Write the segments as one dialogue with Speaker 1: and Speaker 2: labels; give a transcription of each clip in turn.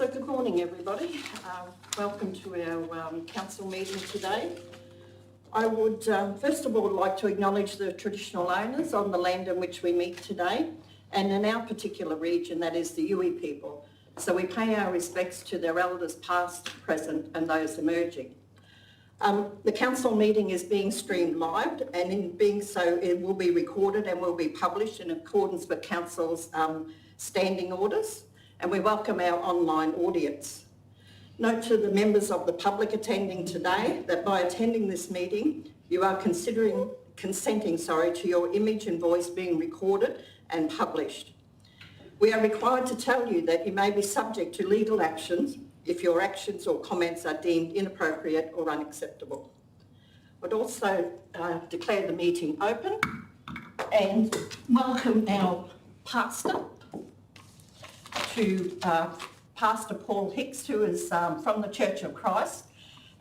Speaker 1: So good morning everybody. Welcome to our council meeting today. I would first of all like to acknowledge the traditional owners on the land in which we meet today, and in our particular region, that is the Yuwi people. So we pay our respects to their elders past, present and those emerging. The council meeting is being streamed live, and in being so it will be recorded and will be published in accordance with council's standing orders, and we welcome our online audience. Note to the members of the public attending today that by attending this meeting you are consenting to your image and voice being recorded and published. We are required to tell you that you may be subject to legal actions if your actions or comments are deemed inappropriate or unacceptable. I would also declare the meeting open and welcome our pastor, to Pastor Paul Hicks, who is from the Church of Christ.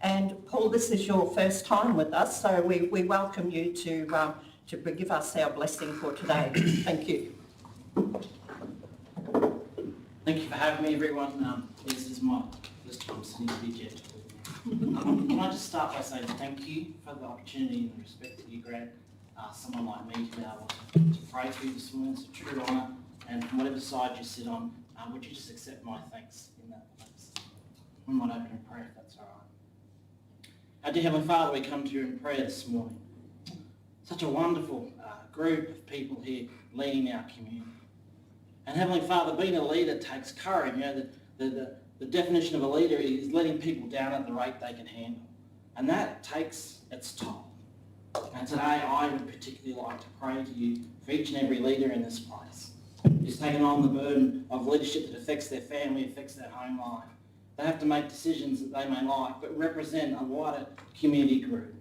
Speaker 1: And Paul, this is your first time with us, so we welcome you to give us our blessing for today. Thank you.
Speaker 2: Thank you for having me, everyone. This is my first time sitting to be gentle. Can I just start by saying thank you for the opportunity and the respect that you grant someone like me to be able to pray for you this morning. It's a true honour, and from whatever side you sit on, would you just accept my thanks in that place? We might open in prayer if that's all right. Our dear Heavenly Father, we come to you in prayer this morning. Such a wonderful group of people here leading our community. And Heavenly Father, being a leader takes courage. You know, the definition of a leader is letting people down at the rate they can handle. And that takes its toll. And today I would particularly like to pray to you for each and every leader in this place who's taken on the burden of leadership that affects their family, affects their home life. They have to make decisions that they may like, but represent a wider community group.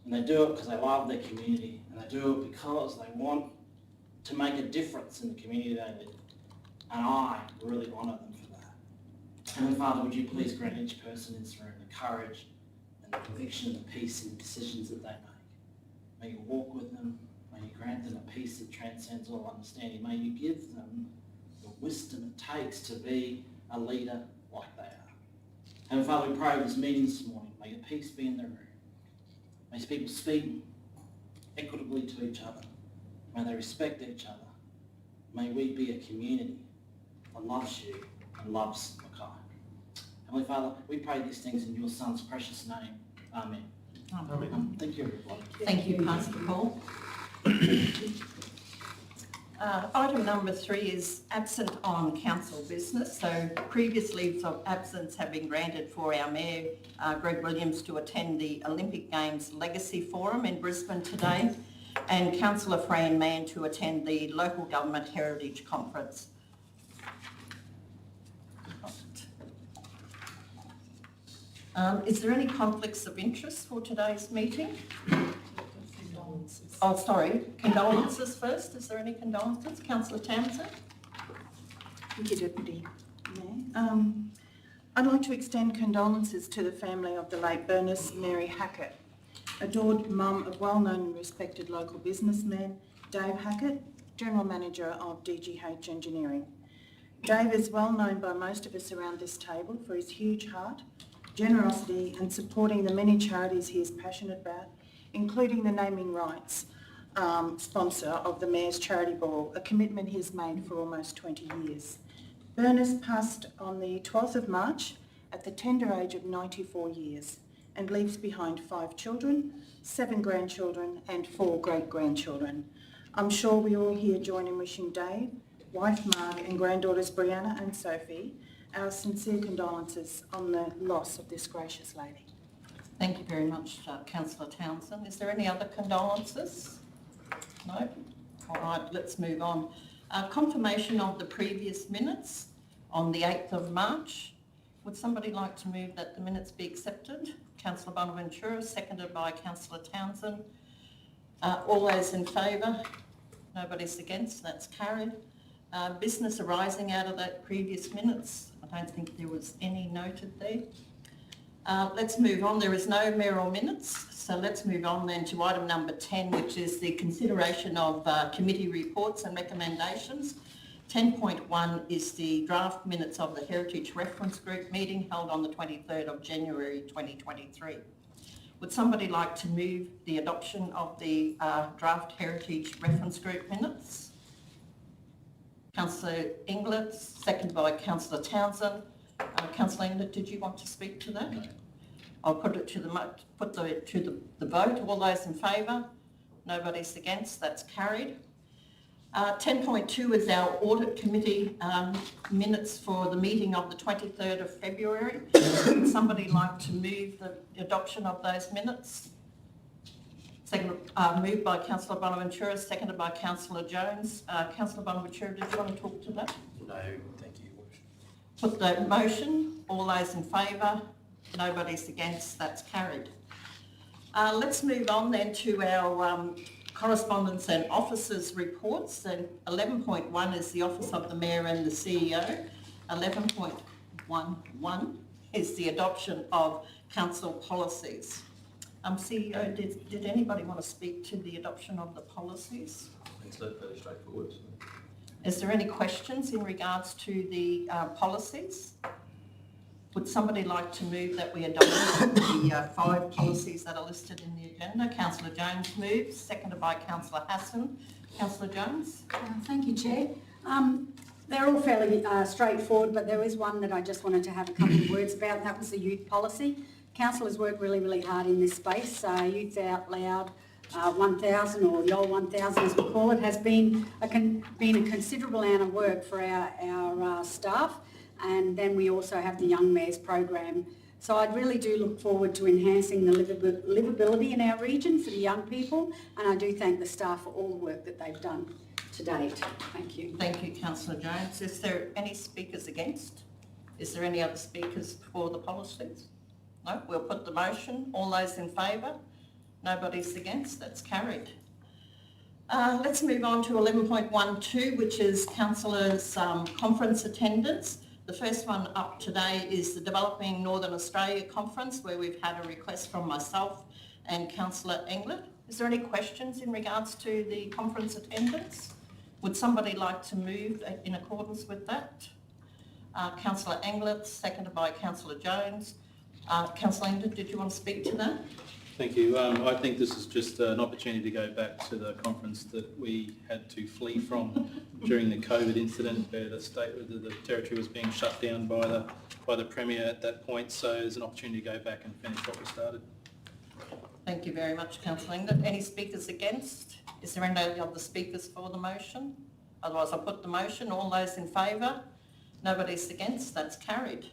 Speaker 2: And they do it because they love their community, and they do it because they want to make a difference in the community they live. And I really honour them for that. Heavenly Father, would you please grant each person in this room the courage and the conviction and the peace in the decisions that they make. May you walk with them. May you grant them a peace that transcends all understanding. May you give them the wisdom it takes to be a leader like they are. Heavenly Father, we pray this meeting this morning. May your peace be in the room. May people speak equitably to each other. May they respect each other. May we be a community that loves you and loves Mackay. Heavenly Father, we pray these things in your Son's precious name. Amen.
Speaker 1: Amen.
Speaker 2: Thank you, everybody.
Speaker 1: Thank you, Pastor Paul. Item number 3 is absent on council business. So previous leaves of absence have been granted for our Mayor, Greg Williams, to attend the Olympic Games Legacy Forum in Brisbane today, and Councillor Fran Mann to attend the Local Government Heritage Conference. Is there any conflicts of interest for today's meeting? Oh, sorry, condolences first. Is there any condolences? Councillor Townsend?
Speaker 3: Thank you, Deputy Mayor. I'd like to extend condolences to the family of the late Bernice Mary Hackett, adored mum of well-known and respected local businessman Dave Hackett, General Manager of DGH Engineering. Dave is well known by most of us around this table for his huge heart, generosity and supporting the many charities he is passionate about, including the naming rights sponsor of the Mayor's Charity Ball, a commitment he has made for almost 20 years. Bernice passed on the 12th of March at the tender age of 94 years and leaves behind 5 children, 7 grandchildren and 4 great-grandchildren. I'm sure we all here join in wishing Dave, wife Marg and granddaughters Brianna and Sophie our sincere condolences on the loss of this gracious lady.
Speaker 1: Thank you very much, Councillor Townsend. Is there any other condolences? No? All right, let's move on. Confirmation of the previous minutes on the 8th of March. Would somebody like to move that the minutes be accepted? Councillor Bonaventura, seconded by Councillor Townsend. All those in favour? Nobody's against, that's carried. Business arising out of that previous minutes. I don't think there was any noted there. Let's move on. There is no mayoral minutes, so let's move on then to item number 10, which is the consideration of committee reports and recommendations. 10.1 is the draft minutes of the Heritage Reference Group meeting held on the 23rd of January 2023. Would somebody like to move the adoption of the draft Heritage Reference Group minutes? Councillor Inglis, seconded by Councillor Townsend. Councillor Inglis, did you want to speak to that? No. I'll put it to the vote. All those in favour? Nobody's against. That's carried. 10.2 is our Audit Committee minutes for the meeting of the 23rd of February. Would somebody like to move the adoption of those minutes? Moved by Councillor Bonaventura, seconded by Councillor Jones. Councillor Bonaventura, did you want to talk to that?
Speaker 4: No, thank you, Your Worship.
Speaker 1: Put the motion. All those in favour? Nobody's against. That's carried. Let's move on then to our correspondence and officers' reports. And 11.1 is the Office of the Mayor and the CEO. 11.11 is the adoption of council policies. CEO, did anybody want to speak to the adoption of the policies?
Speaker 4: It's fairly straightforward.
Speaker 1: Is there any questions in regards to the policies? Would somebody like to move that we adopt the 5 policies that are listed in the agenda? Councillor Jones moves, seconded by Councillor Hassan. Councillor Jones?
Speaker 5: Thank you, Chair. They're all fairly straightforward, but there is one that I just wanted to have a couple of words about, and that was the youth policy. Council has worked really, really hard in this space. Youth Out Loud 1000, or YOL 1000 as we call it, has been a considerable amount of work for our staff. And then we also have the Young Mayors program. So I really do look forward to enhancing the livability in our region for the young people, and I do thank the staff for all the work that they've done to date. Thank you.
Speaker 1: Thank you, Councillor Jones. Is there any speakers against? Is there any other speakers for the policies? No? We'll put the motion. All those in favour? Nobody's against. That's carried. Let's move on to 11.12, which is councillors' conference attendance. The first one up today is the Developing Northern Australia Conference, where we've had a request from myself and Councillor England. Is there any questions in regards to the conference attendance? Would somebody like to move in accordance with that? Councillor England, seconded by Councillor Jones. Councillor England, did you want to speak to that?
Speaker 6: Thank you. I think this is just an opportunity to go back to the conference that we had to flee from during the COVID incident, where the territory was being shut down by the Premier at that point. So there's an opportunity to go back and finish what we started.
Speaker 1: Thank you very much, Councillor England. Any speakers against? Is there any other speakers for the motion? Otherwise, I'll put the motion. All those in favour? Nobody's against. That's carried.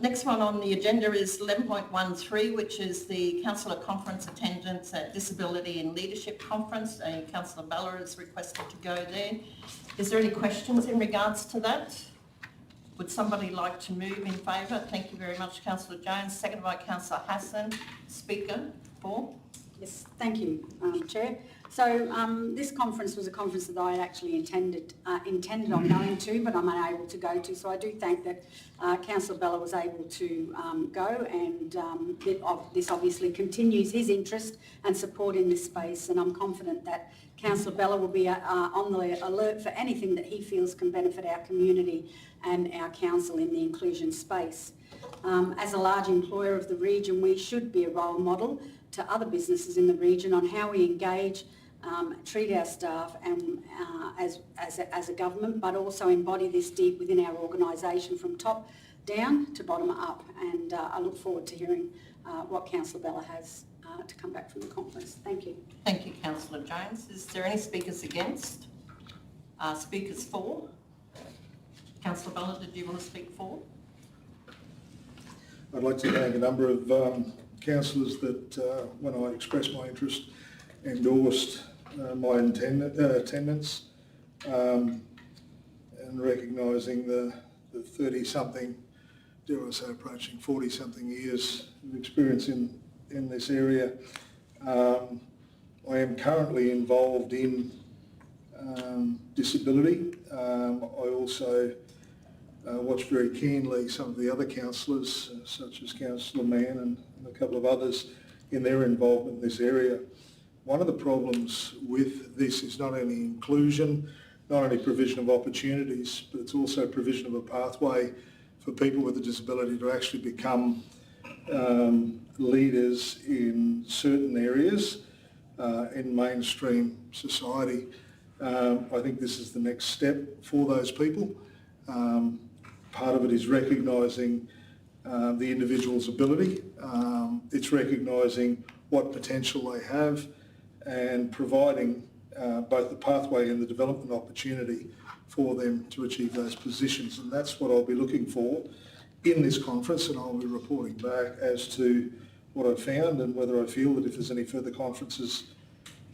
Speaker 1: Next one on the agenda is 11.13, which is the Councillor Conference attendance at Disability and Leadership Conference. Councillor Bella is requested to go there. Is there any questions in regards to that? Would somebody like to move in favour? Thank you very much, Councillor Jones. Seconded by Councillor Hassan. Speaker for?
Speaker 5: Yes, thank you, Chair. So this conference was a conference that I had actually intended on going to, but I'm unable to go to. So I do thank that Councillor Bella was able to go, and this obviously continues his interest and support in this space. And I'm confident that Councillor Bella will be on the alert for anything that he feels can benefit our community and our council in the inclusion space. As a large employer of the region, we should be a role model to other businesses in the region on how we engage, treat our staff and as a government, but also embody this deep within our organisation from top down to bottom up. And I look forward to hearing what Councillor Bella has to come back from the conference. Thank you.
Speaker 1: Thank you, Councillor Jones. Is there any speakers against? Speakers for? Councillor Bella, did you want to speak for?
Speaker 7: I'd like to thank a number of councillors that, when I expressed my interest, endorsed my attendance, and recognising the 30-something, dare I say approaching 40-something years of experience in this area. I am currently involved in disability. I also watched very keenly some of the other councillors, such as Councillor Mann and a couple of others, in their involvement in this area. One of the problems with this is not only inclusion, not only provision of opportunities, but it's also provision of a pathway for people with a disability to actually become leaders in certain areas in mainstream society. I think this is the next step for those people. Part of it is recognising the individual's ability. It's recognising what potential they have and providing both the pathway and the development opportunity for them to achieve those positions. And that's what I'll be looking for in this conference, and I'll be reporting back as to what I've found and whether I feel that if there's any further conferences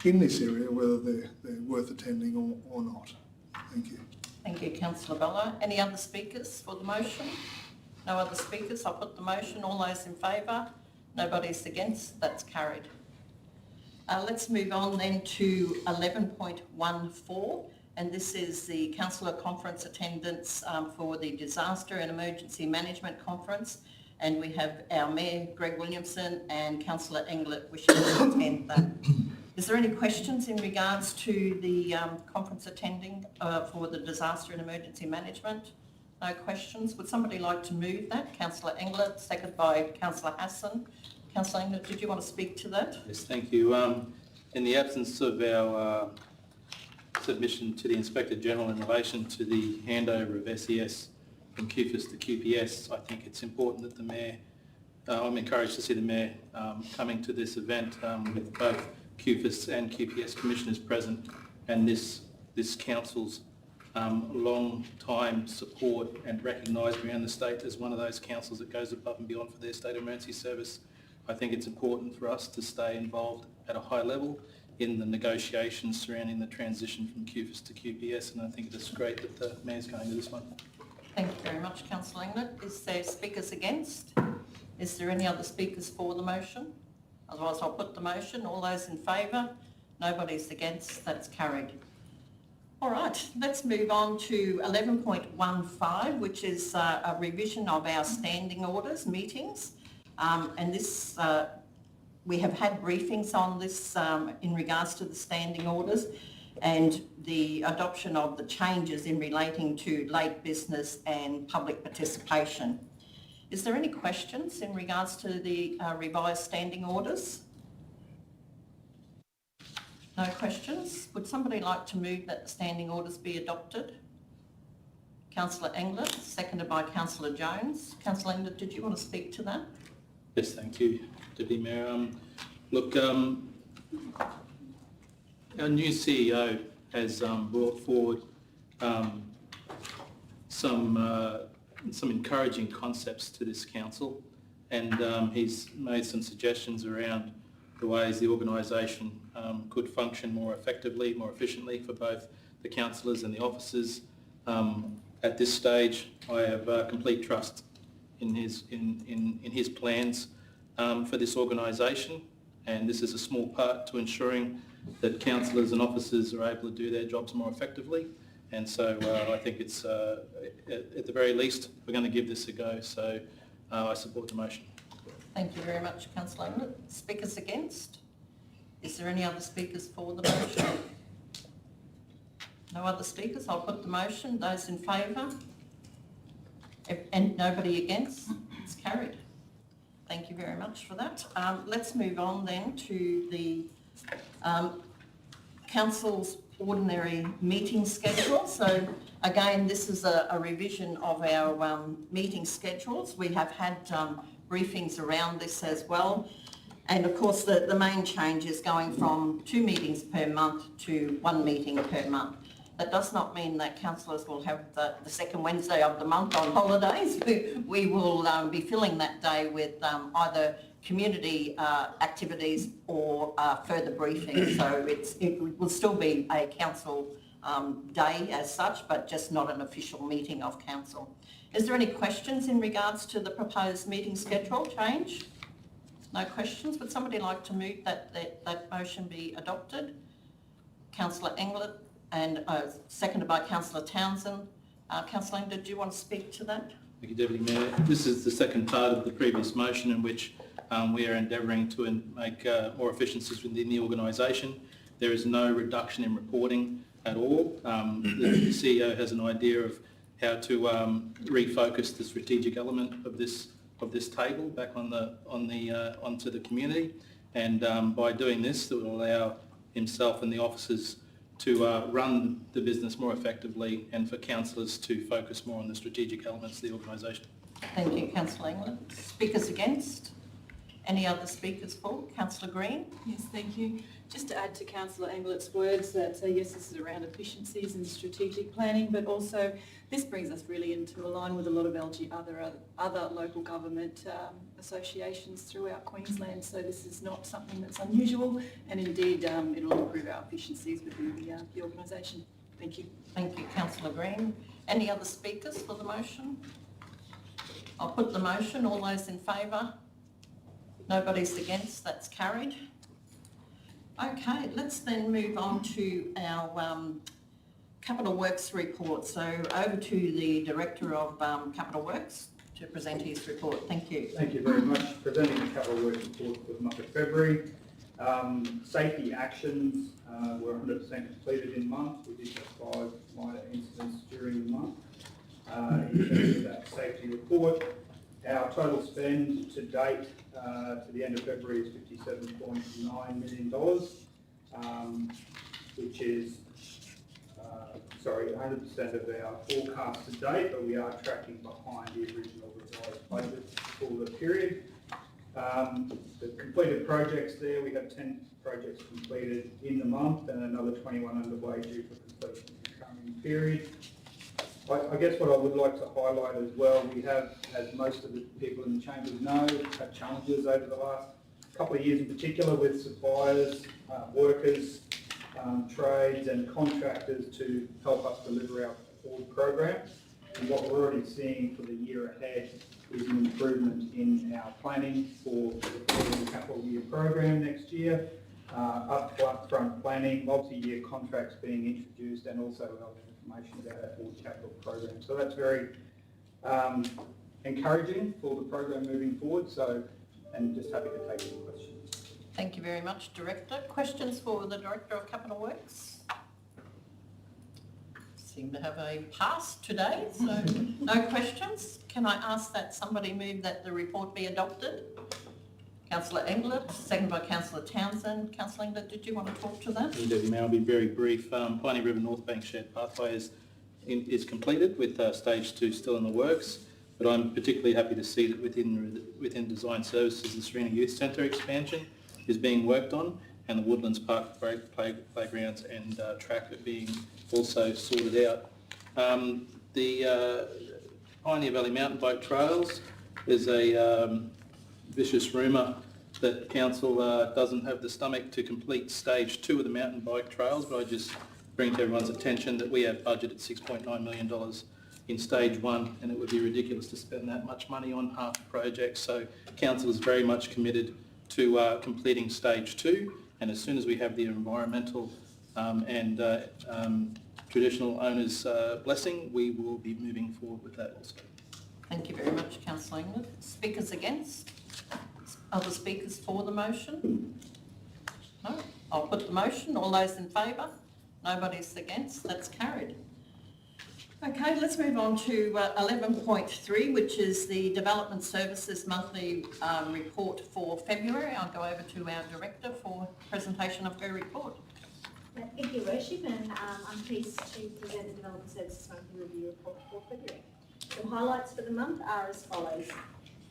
Speaker 7: in this area, whether they're worth attending or not. Thank you.
Speaker 1: Thank you, Councillor Bella. Any other speakers for the motion? No other speakers. I'll put the motion. All those in favour? Nobody's against. That's carried. Let's move on then to 11.14, and this is the councillor conference attendance for the Disaster and Emergency Management Conference, and we have our Mayor Greg Williamson and Councillor Englert wishing to attend that. Is there any questions in regards to the conference attending for the Disaster and Emergency Management? No questions. Would somebody like to move that? Councillor Englert, seconded by Councillor Hassan. Councillor Englert, did you want to speak to that?
Speaker 6: Yes, thank you. In the absence of our submission to the Inspector General in relation to the handover of SES from QFIS to QPS, I think it's important that the Mayor, I'm encouraged to see the Mayor coming to this event with both QFIS and QPS commissioners present, and this council's long time support and recognised around the state as one of those councils that goes above and beyond for their state emergency service. I think it's important for us to stay involved at a high level in the negotiations surrounding the transition from QFIS to QPS, and I think it's great that the Mayor's going to this one.
Speaker 1: Thank you very much, Councillor Englert. Is there speakers against? Is there any other speakers for the motion? Otherwise I'll put the motion. All those in favour? Nobody's against. That's carried. All right, let's move on to 11.15, which is a revision of our standing orders meetings. And this, we have had briefings on this in regards to the standing orders and the adoption of the changes in relating to late business and public participation. Is there any questions in regards to the revised standing orders? No questions. Would somebody like to move that the standing orders be adopted? Councillor Englert, seconded by Councillor Jones. Councillor Englert, did you want to speak to that?
Speaker 6: Yes, thank you, Deputy Mayor. Look, our new CEO has brought forward some encouraging concepts to this council, and he's made some suggestions around the ways the organisation could function more effectively, more efficiently for both the councillors and the officers. At this stage, I have complete trust in his plans for this organisation, and this is a small part to ensuring that councillors and officers are able to do their jobs more effectively. And so I think it's, at the very least, we're going to give this a go. So I support the motion.
Speaker 1: Thank you very much, Councillor Englert. Speakers against? Is there any other speakers for the motion? No other speakers. I'll put the motion. Those in favour? And nobody against? It's carried. Thank you very much for that. Let's move on then to the Council's ordinary meeting schedule. So again, this is a revision of our meeting schedules. We have had briefings around this as well. And of course, the main change is going from 2 meetings per month to 1 meeting per month. That does not mean that councillors will have the second Wednesday of the month on holidays. We will be filling that day with either community activities or further briefings. So it will still be a council day as such, but just not an official meeting of council. Is there any questions in regards to the proposed meeting schedule change? No questions. Would somebody like to move that motion be adopted? Councillor Englert, and seconded by Councillor Townsend. Councillor Englert, do you want to speak to that?
Speaker 6: Thank you, Deputy Mayor. This is the second part of the previous motion in which we are endeavouring to make more efficiencies within the organisation. There is no reduction in reporting. at all. The CEO has an idea of how to refocus the strategic element of this table back onto the community, and by doing this, it will allow himself and the officers to run the business more effectively, and for councillors to focus more on the strategic elements of the organisation.
Speaker 1: Thank you, Councillor England. Speakers against? Any other speakers for? Councillor Green?
Speaker 8: Yes, thank you. Just to add to Councillor Englert's words that yes, this is around efficiencies and strategic planning, but also this brings us really into a line with a lot of other local government associations throughout Queensland. So this is not something that's unusual, and indeed it'll improve our efficiencies within the organisation. Thank you.
Speaker 1: Thank you, Councillor Green. Any other speakers for the motion? I'll put the motion. All those in favour? Nobody's against. That's carried. Okay, let's then move on to our Capital Works report. So over to the Director of Capital Works to present his report. Thank you.
Speaker 9: Thank you very much. Presenting the Capital Works report for the month of February. Safety actions were 100% completed in month. We did have 5 minor incidents during the month. In terms of that safety report, our total spend to date to the end of February is $57.9 million, which is 100% of our forecast to date, but we are tracking behind the original revised budget for the period. The completed projects there, we have 10 projects completed in the month and another 21 underway due for completion in the coming period. I guess what I would like to highlight as well, we have, as most of the people in the chamber know, had challenges over the last couple of years in particular with suppliers, workers, trades and contractors to help us deliver our forward program. And what we're already seeing for the year ahead is an improvement in our planning for the capital year program next year, upfront planning, multi-year contracts being introduced, and also information about our forward capital program. So that's very encouraging for the program moving forward. So, and just happy to take any questions.
Speaker 1: Thank you very much, Director. Questions for the Director of Capital Works? Seem to have a pass today, so no questions. Can I ask that somebody move that the report be adopted? Councillor Englert, seconded by Councillor Townsend. Councillor Englert, did you want to talk to that?
Speaker 6: Indeed, I'll be very brief. Piney River North Bank Shared Pathway is completed with stage 2 still in the works, but I'm particularly happy to see that within Design Services, the Serena Youth Centre expansion is being worked on, and the Woodlands Park playgrounds and track are being also sorted out. The Pioneer Valley Mountain Bike Trails, there's a vicious rumour that Council doesn't have the stomach to complete stage 2 of the mountain bike trails, but I just bring to everyone's attention that we have budgeted $6.9 million in stage 1, and it would be ridiculous to spend that much money on half the project. So Council is very much committed to completing stage 2, and as soon as we have the environmental and traditional owners' blessing, we will be moving forward with that also.
Speaker 1: Thank you very much, Councillor Englert. Speakers against? Other speakers for the motion? No? I'll put the motion. All those in favour? Nobody's against. That's carried. Okay, let's move on to 11.3, which is the Development Services Monthly Report for February. I'll go over to our Director for presentation of her report.
Speaker 10: Thank you, Worship, and I'm pleased to present the Development Services Monthly Review Report for February. Some highlights for the month are as follows.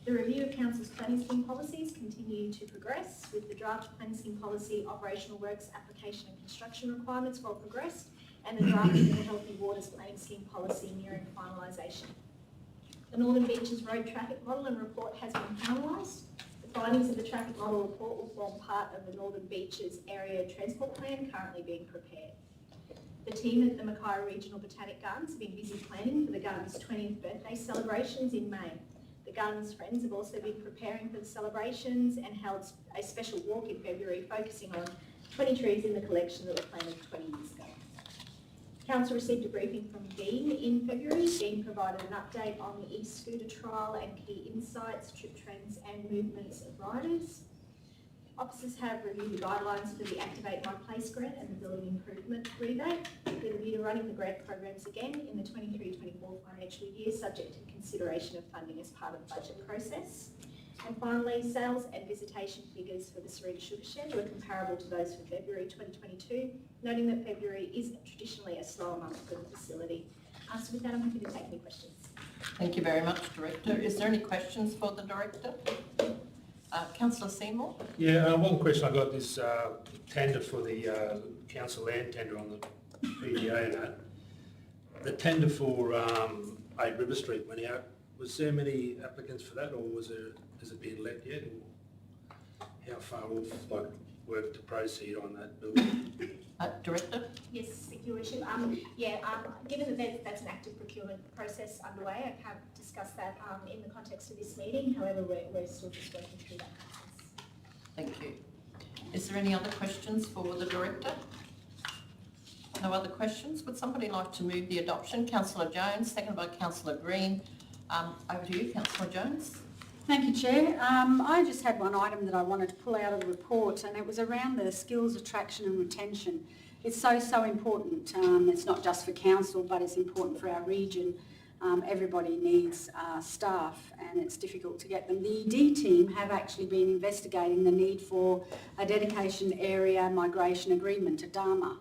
Speaker 10: The review of Council's planning scheme policies continue to progress, with the draft planning scheme policy operational works application and construction requirements well progressed, and the drafting of the Healthy Waters planning scheme policy nearing finalisation. The Northern Beaches Road Traffic Model and Report has been finalised. The findings of the traffic model report will form part of the Northern Beaches Area Transport Plan currently being prepared. The team at the Mackay Regional Botanic Gardens have been busy planning for the Gardens' 20th birthday celebrations in May. The Gardens Friends have also been preparing for the celebrations and held a special walk in February focusing on 20 trees in the collection that were planted 20 years ago. Council received a briefing from Dean in February. Dean provided an update on the e-scooter trial and key insights, trip trends and movements of riders. Officers have reviewed the guidelines for the Activate My Place grant and the Building Improvement rebate, with a view to running the grant programs again in the 23-24 financial year, subject to consideration of funding as part of the budget process. And finally, sales and visitation figures for the Sarita Sugar Shed were comparable to those for February 2022, noting that February is traditionally a slower month for the facility. So with that, I'm happy to take any questions.
Speaker 1: Thank you very much, Director. Is there any questions for the Director? Councillor Seymour?
Speaker 4: Yeah, one question I got is tender for the council land tender on the PDA and that. The tender for 8 River Street went out. Was there many applicants for that, or has it been let yet? Or how far off, like, work to proceed on that building?
Speaker 1: Director?
Speaker 10: Yes, thank you, Worship. Given that that's an active procurement process underway, I can't discuss that in the context of this meeting. However, we're still just working through that process.
Speaker 1: Thank you. Is there any other questions for the Director? No other questions? Would somebody like to move the adoption? Councillor Jones, seconded by Councillor Green. Over to you, Councillor Jones.
Speaker 5: Thank you, Chair. I just had one item that I wanted to pull out of the report, and it was around the skills attraction and retention. It's so important. It's not just for council, but it's important for our region. Everybody needs staff, and it's difficult to get them. The ED team have actually been investigating the need for a dedication area migration agreement, a DAMA.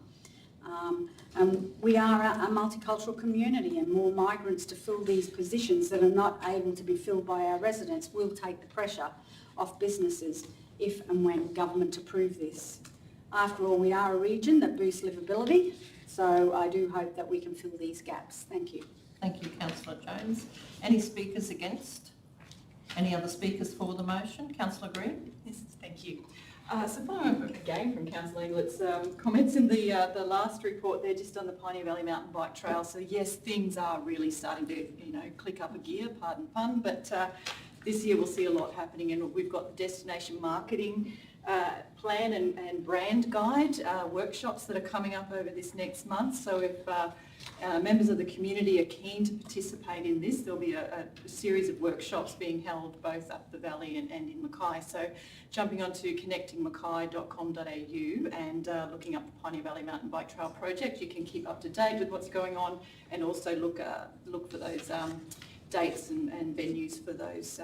Speaker 5: And we are a multicultural community, and more migrants to fill these positions that are not able to be filled by our residents will take the pressure off businesses if and when government approve this. After all, we are a region that boosts livability, so I do hope that we can fill these gaps. Thank you.
Speaker 1: Thank you, Councillor Jones. Any speakers against? Any other speakers for the motion? Councillor Green?
Speaker 8: Yes, thank you. So following up again from Councillor Englett's comments in the last report there, just on the Pioneer Valley Mountain Bike Trail. So yes, things are really starting to, click up a gear, pardon pun, but this year we'll see a lot happening, and we've got the destination marketing plan and brand guide workshops that are coming up over this next month. So if members of the community are keen to participate in this, there'll be a series of workshops being held both up the valley and in Mackay. So jumping onto connectingmackay.com.au and looking up the Pioneer Valley Mountain Bike Trail project, you can keep up to date with what's going on, and also look for those dates and venues for those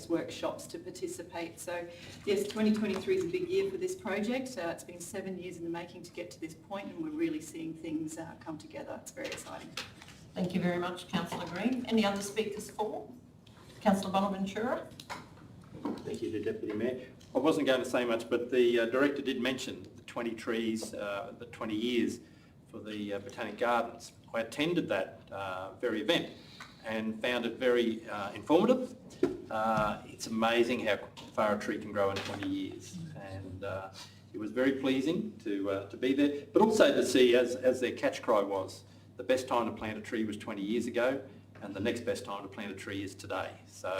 Speaker 8: workshops to participate. So yes, 2023 is a big year for this project. It's been 7 years in the making to get to this point, and we're really seeing things come together. It's very exciting.
Speaker 1: Thank you very much, Councillor Green. Any other speakers for? Councillor Bonaventura?
Speaker 11: Thank you, Deputy Mayor. I wasn't going to say much, but the Director did mention the 20 trees, the 20 years for the Botanic Gardens. I attended that very event and found it very informative. It's amazing how far a tree can grow in 20 years, and it was very pleasing to be there, but also to see, as their catch cry was, the best time to plant a tree was 20 years ago, and the next best time to plant a tree is today. So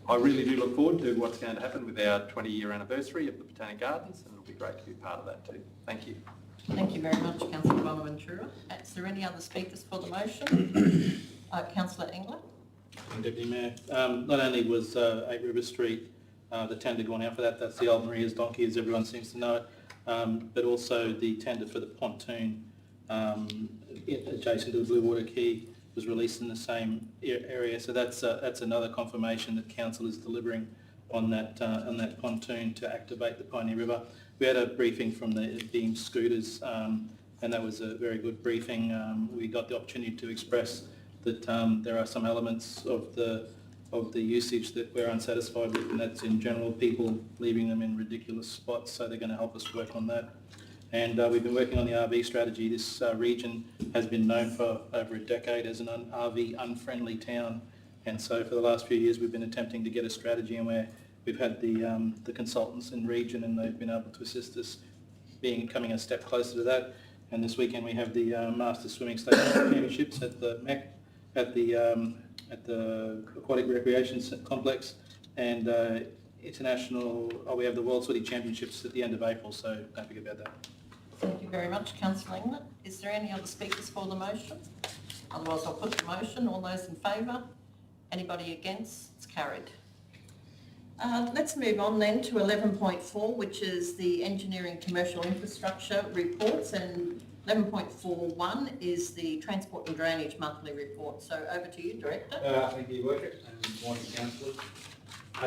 Speaker 11: I really do look forward to what's going to happen with our 20-year anniversary of the Botanic Gardens, and it'll be great to be part of that too. Thank you.
Speaker 1: Thank you very much, Councillor Bonaventura. Is there any other speakers for the motion? Councillor Engler?
Speaker 6: Deputy Mayor, not only was 8 River Street the tender gone out for that, that's the old Maria's Donkey, as everyone seems to know it, but also the tender for the pontoon adjacent to the Blue Water Quay was released in the same area. So that's another confirmation that Council is delivering on that pontoon to activate the Pioneer River. We had a briefing from the Beam Scooters, and that was a very good briefing. We got the opportunity to express that there are some elements of the usage that we're unsatisfied with, and that's in general people leaving them in ridiculous spots, so they're going to help us work on that. And we've been working on the RV strategy. This region has been known for over a decade as an RV unfriendly town, and so for the last few years we've been attempting to get a strategy, and we've had the consultants in region, and they've been able to assist us coming a step closer to that. And this weekend we have the Master Swimming Station Championships at the Mackay, at the Aquatic Recreation Complex, and we have the World Swimming Championships at the end of April, so don't forget about that.
Speaker 1: Thank you very much, Councillor Engler. Is there any other speakers for the motion? Otherwise I'll put the motion. All those in favour? Anybody against? It's carried. Let's move on then to 11.4, which is the engineering commercial infrastructure reports, and 11.41 is the transport and drainage monthly report. So over to you, Director.
Speaker 12: Thank you, Your Worship, and good morning, councillors.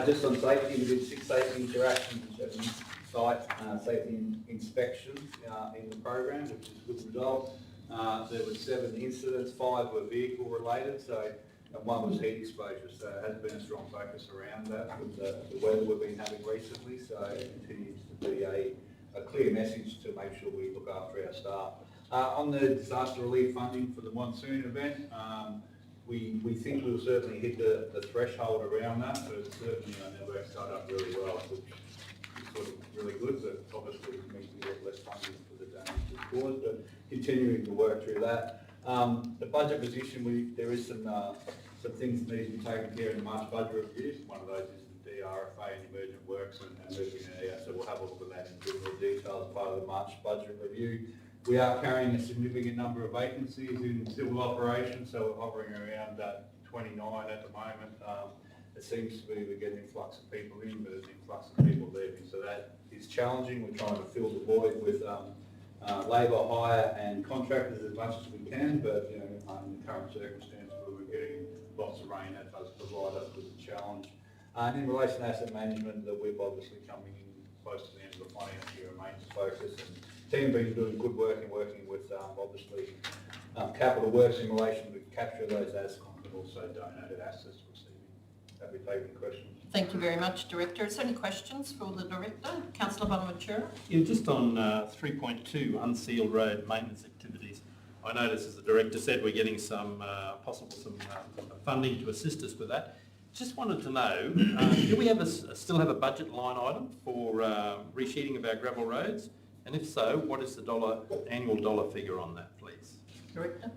Speaker 12: Just on safety, we did 6 safety interactions and 7 site safety inspections in the program, which is a good result. There were 7 incidents, 5 were vehicle related, and 1 was heat exposure, so it has been a strong focus around that with the weather we've been having recently, so it continues to be a clear message to make sure we look after our staff. On the disaster relief funding for the monsoon event, we think we'll certainly hit the threshold around that, but certainly our network started up really well, which is sort of really good, but obviously it means we get less funding for the damage that's caused, but continuing to work through that. The budget position, there is some things that need to be taken care of in the March budget review. One of those is the DRFA and emergent works and moving it out, so we'll have a look at that in a bit more detail as part of the March budget review. We are carrying a significant number of vacancies in civil operations, so we're hovering around 29 at the moment. It seems to be we're getting an influx of people in, but there's an influx of people leaving, so that is challenging. We're trying to fill the void with labour hire and contractors as much as we can, but in the current circumstances where we're getting lots of rain, that does provide us with a challenge. And in relation to asset management, the WIP obviously coming in close to the end of the financial year remains focus, and the team been doing good work and working with obviously capital works in relation to capture those assets and also donated assets receiving. Happy to take any questions.
Speaker 1: Thank you very much, Director. Is there any questions for the Director? Councillor Bonaventura.
Speaker 11: Yeah, just on 3.2, unsealed road maintenance activities. I noticed, as the Director said, we're getting some funding to assist us with that. Just wanted to know, do we still have a budget line item for resheeting of our gravel roads? And if so, what is the annual dollar figure on that, please?
Speaker 1: Director.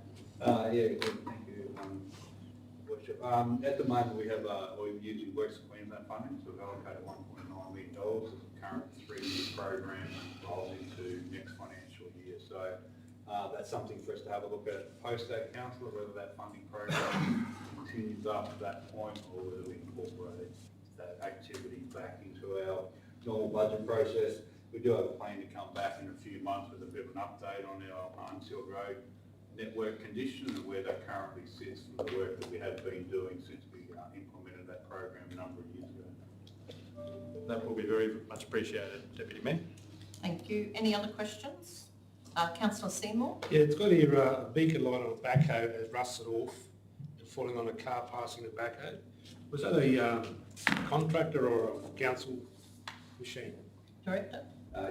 Speaker 12: Yeah, good, thank you, Worship. At the moment we're using Works of Queensland funding, so we've allocated $1.9 million as a current 3-year program and rolls into next financial year. So that's something for us to have a look at post that, councillor, whether that funding program continues up to that point or whether we incorporate that activity back into our normal budget process. We do have a plan to come back in a few months with a bit of an update on our unsealed road network condition and where that currently sits from the work that we have been doing since we implemented that program a number of years ago.
Speaker 11: That will be very much appreciated, Deputy Mayor.
Speaker 1: Thank you. Any other questions? Councillor Seymour.
Speaker 4: Yeah, it's got here a beacon light on a backhoe has rusted off and falling on a car passing the backhoe. Was that a contractor or a council machine?
Speaker 1: Director.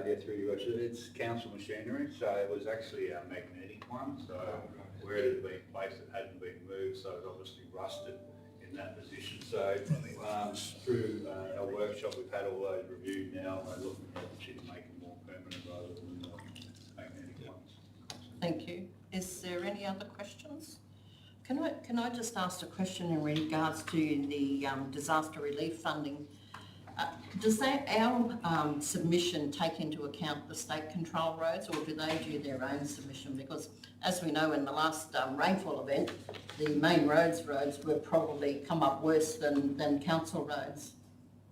Speaker 12: Yeah, through your worship, it's council machinery, so it was actually a magnetic one, so where it had been placed it hadn't been moved, so it obviously rusted in that position. So through our workshop we've had all those reviewed now and we're looking at actually making more permanent rather than magnetic ones.
Speaker 1: Thank you. Is there any other questions? Can I just ask a question in regards to the disaster relief funding? Does our submission take into account the state control roads, or do they do their own submission? Because as we know, in the last rainfall event, the main roads were probably come up worse than council roads.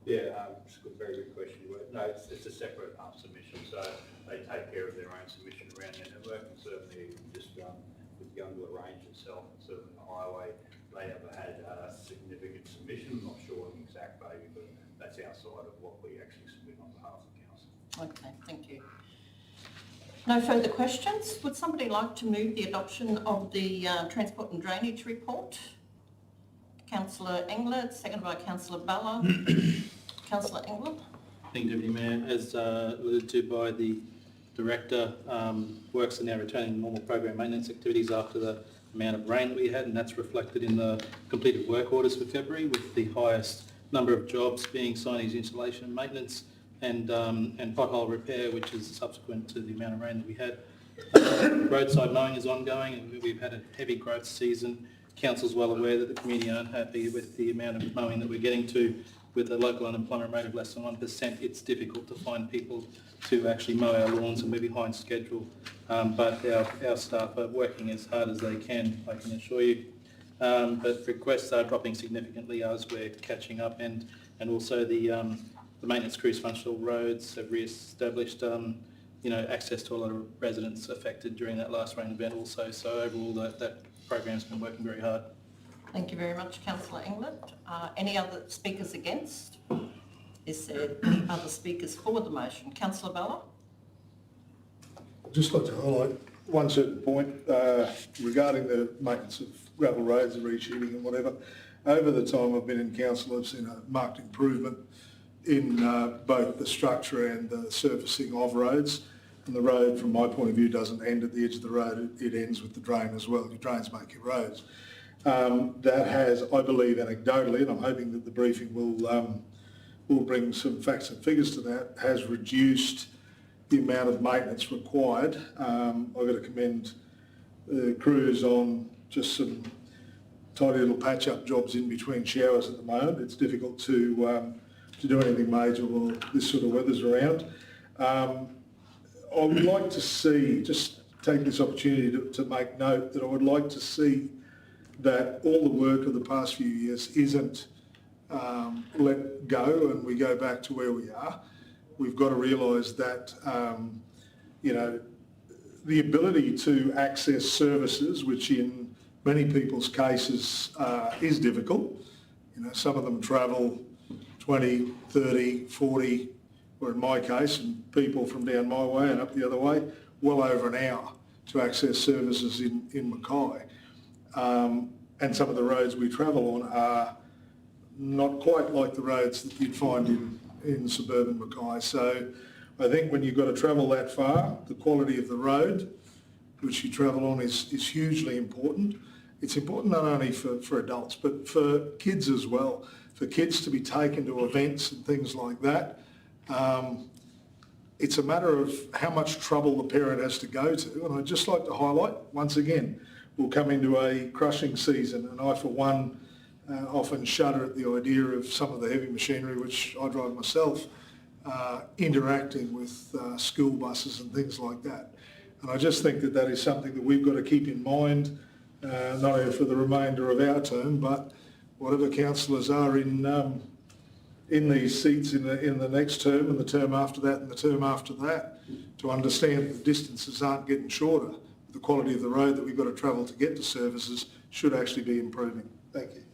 Speaker 12: Yeah, it's a very good question. No, it's a separate submission, so they take care of their own submission around their network, and certainly just with the Youngblood Range itself, and certainly the highway, they never had a significant submission. I'm not sure on the exact value, but that's outside of what we actually submit on behalf of council.
Speaker 1: Okay, thank you. No further questions. Would somebody like to move the adoption of the Transport and Drainage Report? Councillor Engler, seconded by Councillor Bella. Councillor Engler.
Speaker 6: Thank you, Deputy Mayor. As alluded to by the Director, works are now returning to normal program maintenance activities after the amount of rain that we had, and that's reflected in the completed work orders for February, with the highest number of jobs being signage, installation and maintenance and pothole repair, which is subsequent to the amount of rain that we had. Roadside mowing is ongoing, and we've had a heavy growth season. Council's well aware that the community aren't happy with the amount of mowing that we're getting to. With a local unemployment rate of less than 1%, it's difficult to find people to actually mow our lawns, and we're behind schedule. But our staff are working as hard as they can, I can assure you. But requests are dropping significantly as we're catching up, and and also the maintenance crews functional roads have re-established access to a lot of residents affected during that last rain event also. So overall that program's been working very hard.
Speaker 1: Thank you very much, Councillor England. Any other speakers against? Is there any other speakers for the motion? Councillor Bella?
Speaker 7: I'd just like to highlight one certain point regarding the maintenance of gravel roads, the resheeting and whatever. Over the time I've been in council, I've seen a marked improvement in both the structure and the surfacing of roads. And the road, from my point of view, doesn't end at the edge of the road, it ends with the drain as well. Your drains make your roads. That has, I believe anecdotally, and I'm hoping that the briefing will bring some facts and figures to that, has reduced the amount of maintenance required. I've got to commend the crews on just some tidy little patch-up jobs in between showers at the moment. It's difficult to do anything major while this sort of weather's around. I would like to see, just take this opportunity to make note that I would like to see that all the work of the past few years isn't let go and we go back to where we are. We've got to realise that, the ability to access services, which in many people's cases is difficult. Some of them travel 20, 30, 40, or in my case, and people from down my way and up the other way, well over an hour to access services in Mackay. And some of the roads we travel on are not quite like the roads that you'd find in suburban Mackay. So I think when you've got to travel that far, the quality of the road which you travel on is hugely important. It's important not only for adults but for kids as well. For kids to be taken to events and things like that, it's a matter of how much trouble the parent has to go to. And I'd just like to highlight, once again, we'll come into a crushing season, and I for one often shudder at the idea of some of the heavy machinery which I drive myself interacting with school buses and things like that. And I just think that is something that we've got to keep in mind, not only for the remainder of our term, but whatever councillors are in these seats in the next term and the term after that and the term after that, to understand that the distances aren't getting shorter. The quality of the road that we've got to travel to get to services should actually be improving. Thank you.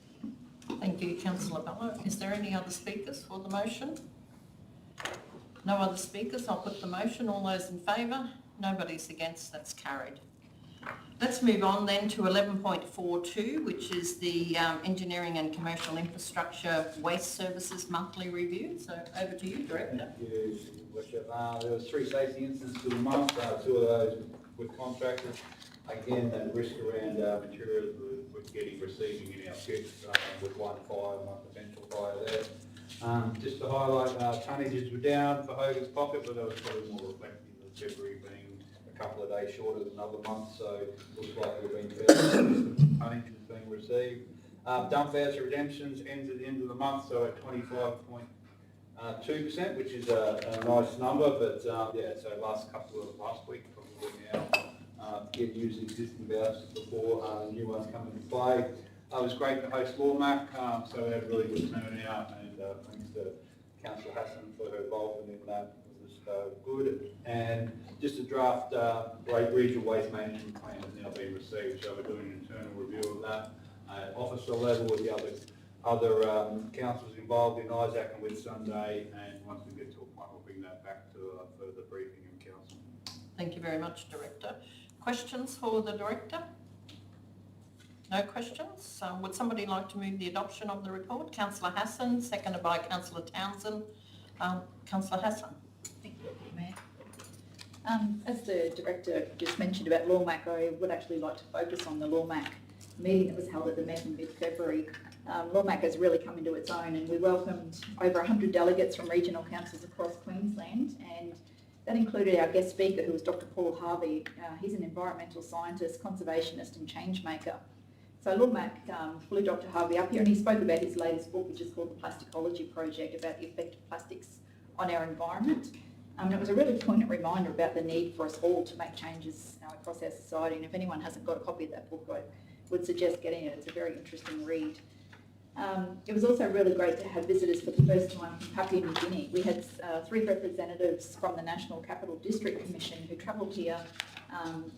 Speaker 1: Thank you, Councillor Bella. Is there any other speakers for the motion? No other speakers. I'll put the motion. All those in favour? Nobody's against. That's carried. Let's move on then to 11.42, which is the Engineering and Commercial Infrastructure Waste Services Monthly Review. So over to you, Director.
Speaker 12: Thank you, Worship. There was 3 safety incidents for the month, 2 of those with contractors. Again, that risk around materials we're receiving in our pits with 1 fire, 1 potential fire there. Just to highlight, tonnages were down for Hogan's Pocket, but that was probably more reflective of February being a couple of days shorter than other months, so it looks like we've been fair tonnage is being received. Dump voucher redemptions ends at the end of the month, so at 25.2%, which is a nice number, but so last week probably now, get used existing vouchers before new ones come into play. It was great to host Mackay, so we had a really good turnout, and thanks to Councillor Hassan for her involvement in that. Good. And just a draft regional waste management plan has now been received, so we're doing an internal review of that at officer level with the other councils involved in Isaac and with Sunday, and once we get to a point we'll bring that back to further briefing in council.
Speaker 1: Thank you very much, Director. Questions for the Director? No questions? Would somebody like to move the adoption of the report? Councillor Hassan, seconded by Councillor Townsend. Councillor Hassan.
Speaker 13: Thank you, Mayor. As the Director just mentioned about Mackay, I would actually like to focus on the Mackay meeting that was held at the Met in mid-February. Mackay has really come into its own, and we welcomed over 100 delegates from regional councils across Queensland, and that included our guest speaker, who was Dr. Paul Harvey. He's an environmental scientist, conservationist and change maker. So Mackay flew Dr. Harvey up here, and he spoke about his latest book, which is called The Plasticology Project, about the effect of plastics on our environment. And it was a really poignant reminder about the need for us all to make changes across our society. And if anyone hasn't got a copy of that book, I would suggest getting it. It's a very interesting read. It was also really great to have visitors for the first time from Papua New Guinea. We had 3 representatives from the National Capital District Commission who travelled here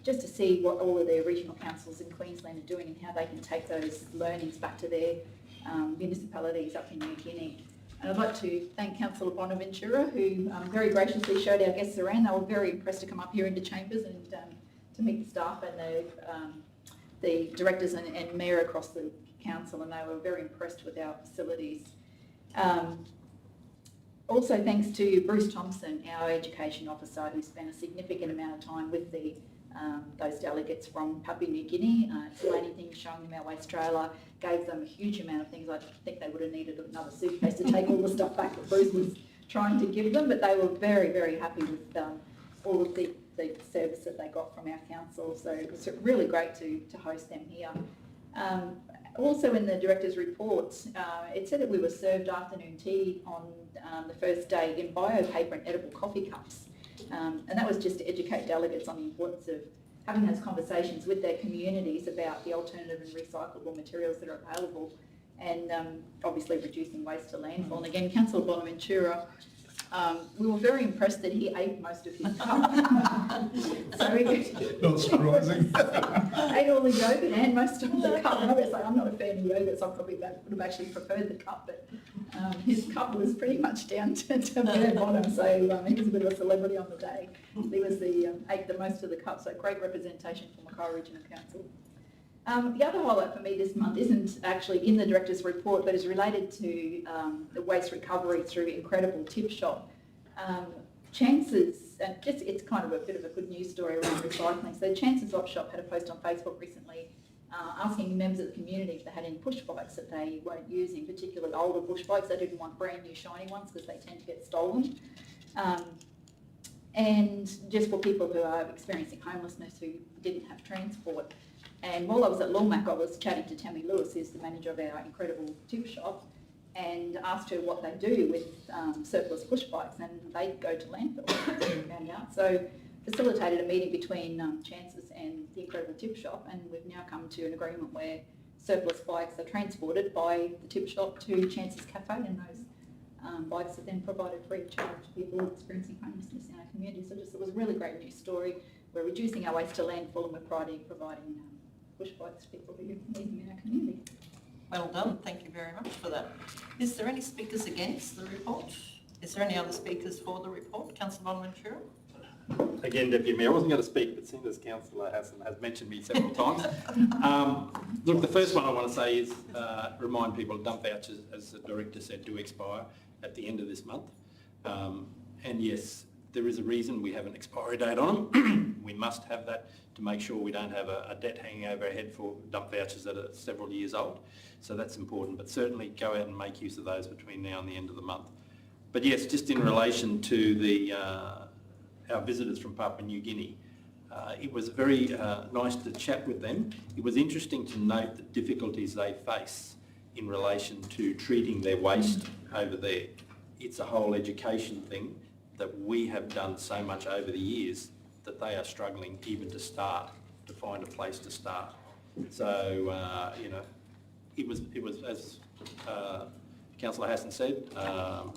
Speaker 13: just to see what all of their regional councils in Queensland are doing and how they can take those learnings back to their municipalities up in New Guinea. And I'd like to thank Councillor Bonaventura, who very graciously showed our guests around. They were very impressed to come up here into chambers and to meet the staff and the directors and mayor across the council, and they were very impressed with our facilities. Also thanks to Bruce Thompson, our education officer, who spent a significant amount of time with those delegates from Papua New Guinea, explaining things, showing them our waste trailer, gave them a huge amount of things. I think they would have needed another suitcase to take all the stuff back that Bruce was trying to give them, but they were very, very happy with all of the service that they got from our council. So it was really great to host them here. Also in the director's report, it said that we were served afternoon tea on the first day in bio paper and edible coffee cups. And that was just to educate delegates on the importance of having those conversations with their communities about the alternative and recyclable materials that are available, and obviously reducing waste to landfill. And again, Councillor Bonaventura, we were very impressed that he ate most of his cup.
Speaker 7: Not surprising.
Speaker 13: Ate all the yogurt and most of the cup. And obviously I'm not a fan of yogurt, so I probably would have actually preferred the cup, but his cup was pretty much down to bare bottom, so he was a bit of a celebrity on the day. He was ate the most of the cup, so great representation for Mackay Regional Council. The other highlight for me this month isn't actually in the director's report, but is related to the waste recovery through Incredible Tip Shop. Chances, and just it's kind of a bit of a good news story around recycling. So Chances Op Shop had a post on Facebook recently asking members of the community if they had any push bikes that they weren't using, particularly older push bikes. They didn't want brand new shiny ones because they tend to get stolen. And just for people who are experiencing homelessness who didn't have transport. And while I was at Lawmac, I was chatting to Tammy Lewis, who's the manager of our Incredible Tip Shop, and asked her what they do with surplus push bikes, and they go to landfill, found out. So facilitated a meeting between Chances and the Incredible Tip Shop, and we've now come to an agreement where surplus bikes are transported by the tip shop to Chances Cafe, and those bikes are then provided free of charge to people experiencing homelessness in our community. So it was a really great news story. We're reducing our waste to landfill, and we're providing push bikes to people who need them in our community.
Speaker 1: Well done, thank you very much for that. Is there any speakers against the report? Is there any other speakers for the report? Councillor Bonaventura?
Speaker 11: Again, Deputy Mayor, I wasn't going to speak, but seeing as Councillor Hassan has mentioned me several times. Look, the first one I want to say is remind people dump vouchers, as the Director said, do expire at the end of this month. And yes, there is a reason we have an expiry date on them. We must have that to make sure we don't have a debt hanging over our head for dump vouchers that are several years old. So that's important, but certainly go out and make use of those between now and the end of the month. But yes, just in relation to our visitors from Papua New Guinea, it was very nice to chat with them. It was interesting to note the difficulties they face in relation to treating their waste over there. It's a whole education thing that we have done so much over the years that they are struggling even to find a place to start. So, it was as Councillor Hassan said,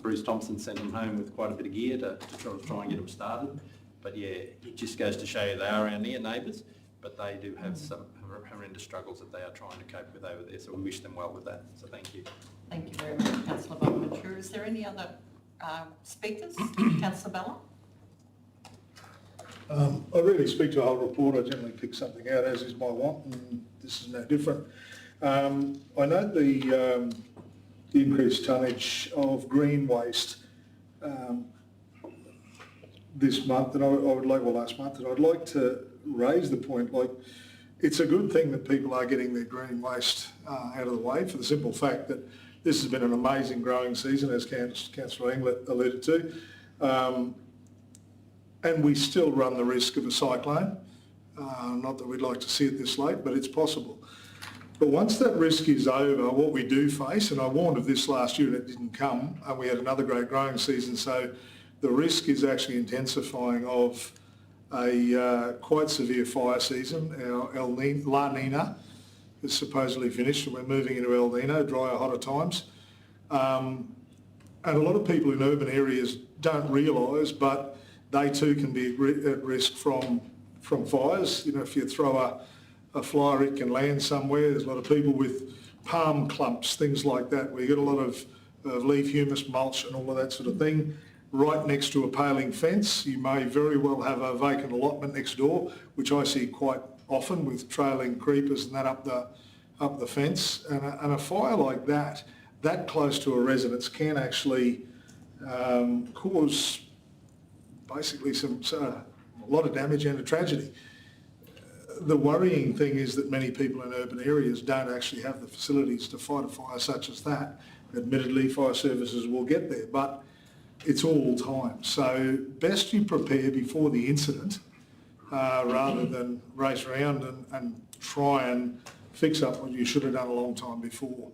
Speaker 11: Bruce Thompson sent them home with quite a bit of gear to try and get them started. But yeah, it just goes to show you they are our near neighbours, but they do have some horrendous struggles that they are trying to cope with over there. So we wish them well with that. So thank you.
Speaker 1: Thank you very much, Councillor Bonaventura. Is there any other speakers? Councillor Bella?
Speaker 7: I rarely speak to a whole report. I generally pick something out, as is my want, and this is no different. I note the increased tonnage of green waste this month, and I would like, well, last month, and I'd like to raise the point, like, it's a good thing that people are getting their green waste out of the way, for the simple fact that this has been an amazing growing season, as Councillor Englert alluded to. And we still run the risk of a cyclone. Not that we'd like to see it this late, but it's possible. But once that risk is over, what we do face, and I warned of this last year and it didn't come, and we had another great growing season, so the risk is actually intensifying of a quite severe fire season, our La Nina, is supposedly finished and we're moving into El Nino, drier, hotter times. And a lot of people in urban areas don't realise, but they too can be at risk from fires. You know, if you throw a flyer, it can land somewhere. There's a lot of people with palm clumps, things like that, where you get a lot of leaf humus, mulch and all of that sort of thing. Right next to a paling fence, you may very well have a vacant allotment next door, which I see quite often with trailing creepers and that up the fence. And a fire like that close to a residence can actually cause basically a lot of damage and a tragedy. The worrying thing is that many people in urban areas don't actually have the facilities to fight a fire such as that. Admittedly, fire services will get there, but it's all time. So best you prepare before the incident rather than race around and try and fix up what you should have done a long time before.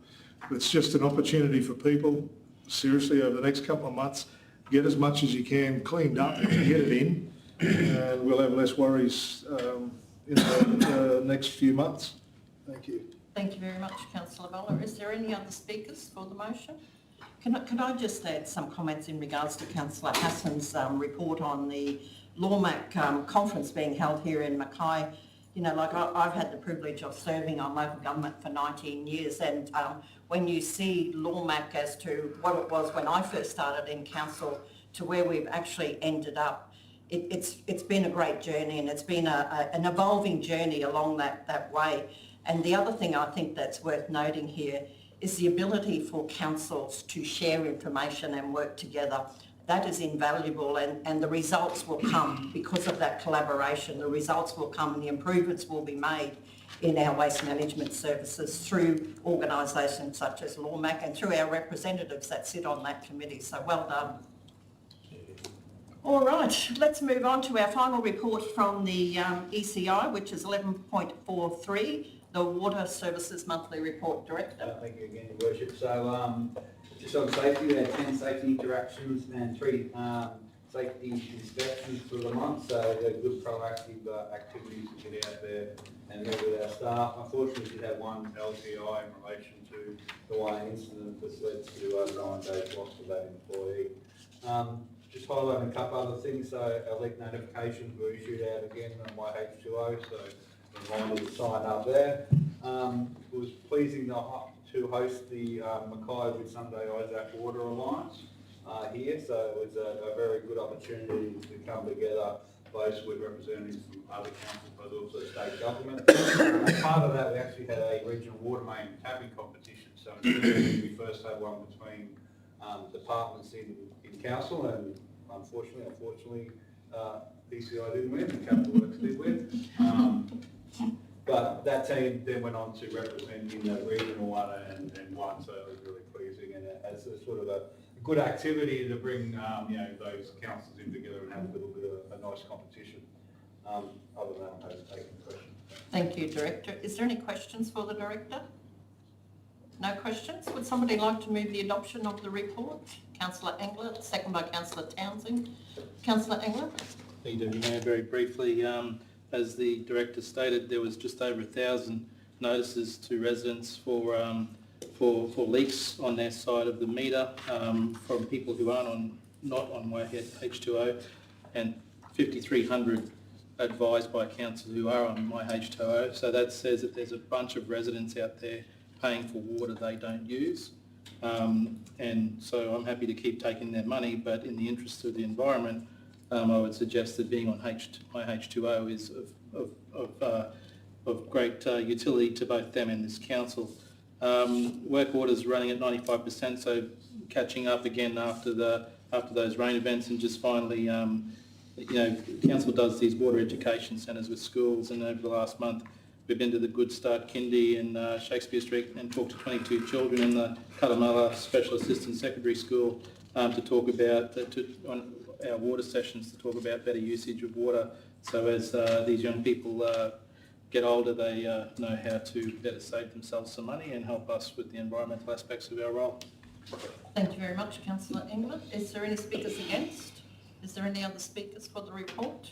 Speaker 7: It's just an opportunity for people, seriously, over the next couple of months, get as much as you can cleaned up and get it in, and we'll have less worries in the next few months. Thank you.
Speaker 1: Thank you very much, Councillor Bella. Is there any other speakers for the motion? Can I just add some comments in regards to Councillor Hassan's report on the LawMac conference being held here in Mackay? You know, like I've had the privilege of serving on local government for 19 years, and when you see LawMac as to what it was when I first started in council to where we've actually ended up, it's been a great journey, and it's been an evolving journey along that way. And the other thing I think that's worth noting here is the ability for councils to share information and work together. That is invaluable, and the results will come because of that collaboration. The results will come and the improvements will be made in our waste management services through organisations such as LawMac and through our representatives that sit on that committee. So well done. All right, let's move on to our final report from the ECI, which is 11.43, the Water Services Monthly Report. Director.
Speaker 12: Thank you again, Your Worship. So just on safety, we had 10 safety interactions and 3 safety inspections for the month. So they're good proactive activities to get out there and meet with our staff. Unfortunately, we did have one LTI in relation to the one incident that's led to 9 days lost for that employee. Just highlighting a couple other things. So our leak notifications were issued out again on my H2O, so reminded to sign up there. It was pleasing to host the Mackay with Sunday Isaac Water Alliance here, so it was a very good opportunity to come together, both with representatives from other councils but also state government. As part of that, we actually had a regional water main tapping competition. So we first had one between departments in council, and unfortunately, PCI didn't win, and Capital Works did win. But that team then went on to represent in the regional one and won, so it was really pleasing, and as a sort of a good activity to bring those councils in together and have a little bit of a nice competition. Other than that, I'm taking questions.
Speaker 1: Thank you, Director. Is there any questions for the Director? No questions? Would somebody like to move the adoption of the report? Councillor Engler, second by Councillor Townsend. Councillor Engler?
Speaker 6: Thank you, Deputy Mayor. Very briefly, as the Director stated, there was just over 1,000 notices to residents for leaks on their side of the meter from people who aren't not on my H2O, and 5,300 advised by council who are on my H2O. So that says that there's a bunch of residents out there paying for water they don't use. And so I'm happy to keep taking their money, but in the interest of the environment, I would suggest that being on my H2O is of great utility to both them and this council. Work orders running at 95%, so catching up again after those rain events, and just finally, council does these water education centres with schools, and over the last month we've been to the Good Start Kindy in Shakespeare Street and talked to 22 children in the Cutamala Special Assistant Secondary School to talk about on our water sessions, to talk about better usage of water. So as these young people get older, they know how to better save themselves some money and help us with the environmental aspects of our role.
Speaker 1: Thank you very much, Councillor Engler. Is there any speakers against? Is there any other speakers for the report?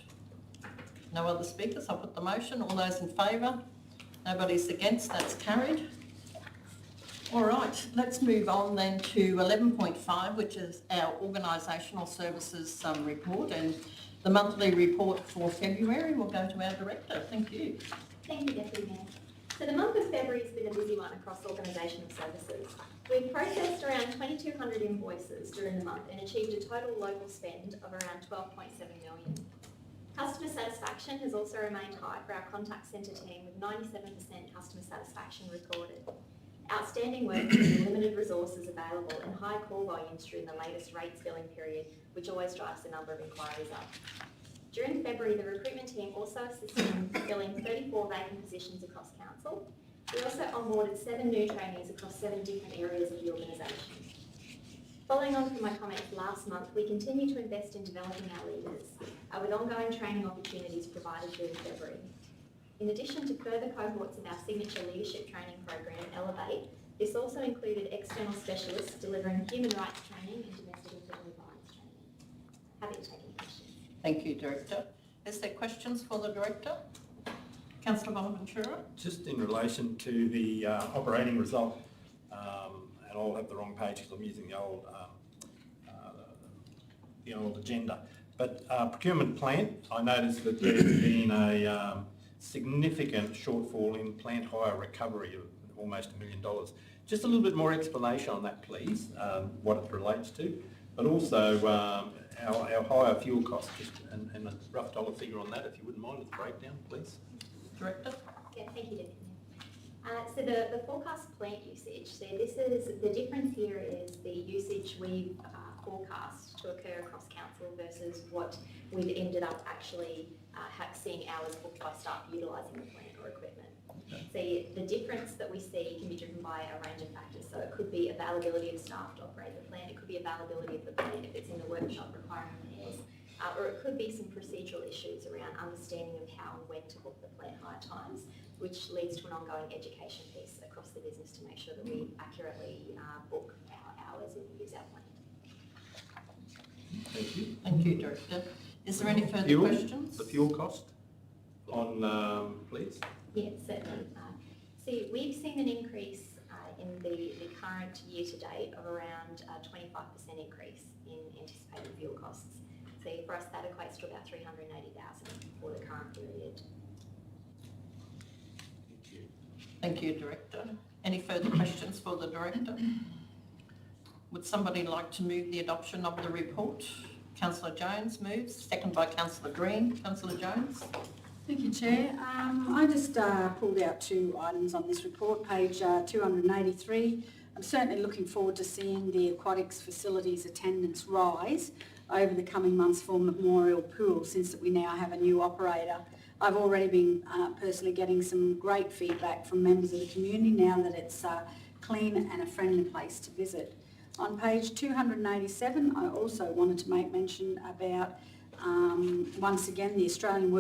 Speaker 1: No other speakers. I'll put the motion. All those in favour? Nobody's against, that's carried. All right, let's move on then to 11.5, which is our organisational services report, and the monthly report for February will go to our director. Thank you.
Speaker 10: Thank you, Deputy Mayor. So the month of February has been a busy one across organisational services. We've processed around 2,200 invoices during the month and achieved a total local spend of around 12.7 million. Customer satisfaction has also remained high for our contact centre team, with 97% customer satisfaction recorded. Outstanding work with limited resources available and high call volumes during the latest rates billing period, which always drives the number of inquiries up. During February, the recruitment team also assisted in filling 34 vacant positions across council. We also onboarded 7 new trainees across 7 different areas of the organisation. Following on from my comments last month, we continue to invest in developing our leaders, with ongoing training opportunities provided during February. In addition to further cohorts of our signature leadership training program, Elevate, this also included external specialists delivering human rights training and domestic and family violence training. Happy to take any questions.
Speaker 1: Thank you, Director. Is there questions for the Director? Councillor Bonaventura?
Speaker 11: Just in relation to the operating result, and I'll have the wrong page because I'm using the old agenda. But procurement plant, I noticed that there's been a significant shortfall in plant hire recovery of almost $1 million. Just a little bit more explanation on that, please, what it relates to, but also our higher fuel costs, just and a rough dollar figure on that, if you wouldn't mind, with the breakdown, please.
Speaker 1: Director?
Speaker 10: Yeah, thank you, Deputy Mayor. So the forecast plant usage, so this is, the difference here is the usage we've forecast to occur across council versus what we've ended up actually seeing hours booked by staff utilising the plant or equipment. So the difference that we see can be driven by a range of factors. So it could be availability of staff to operate the plant, it could be availability of the plant if it's in the workshop requiring repairs, or it could be some procedural issues around understanding of how and when to book the plant hire times, which leads to an ongoing education piece across the business to make sure that we accurately book our hours and use our plant.
Speaker 11: Thank you.
Speaker 1: Thank you, Director. Is there any further questions?
Speaker 11: The fuel cost on, please.
Speaker 10: Yeah, certainly. So we've seen an increase in the current year to date of around 25% increase in anticipated fuel costs. So for us, that equates to about 380,000 for the current period.
Speaker 11: Thank you.
Speaker 1: Thank you, Director. Any further questions for the Director? Would somebody like to move the adoption of the report? Councillor Jones moves, second by Councillor Green. Councillor Jones?
Speaker 5: Thank you, Chair. I just pulled out 2 items on this report, page 283. I'm certainly looking forward to seeing the aquatics facilities attendance rise over the coming months for Memorial Pool, since that we now have a new operator. I've already been personally getting some great feedback from members of the community now that it's clean and a friendly place to visit. On page 287, I also wanted to make mention about once again, the Australian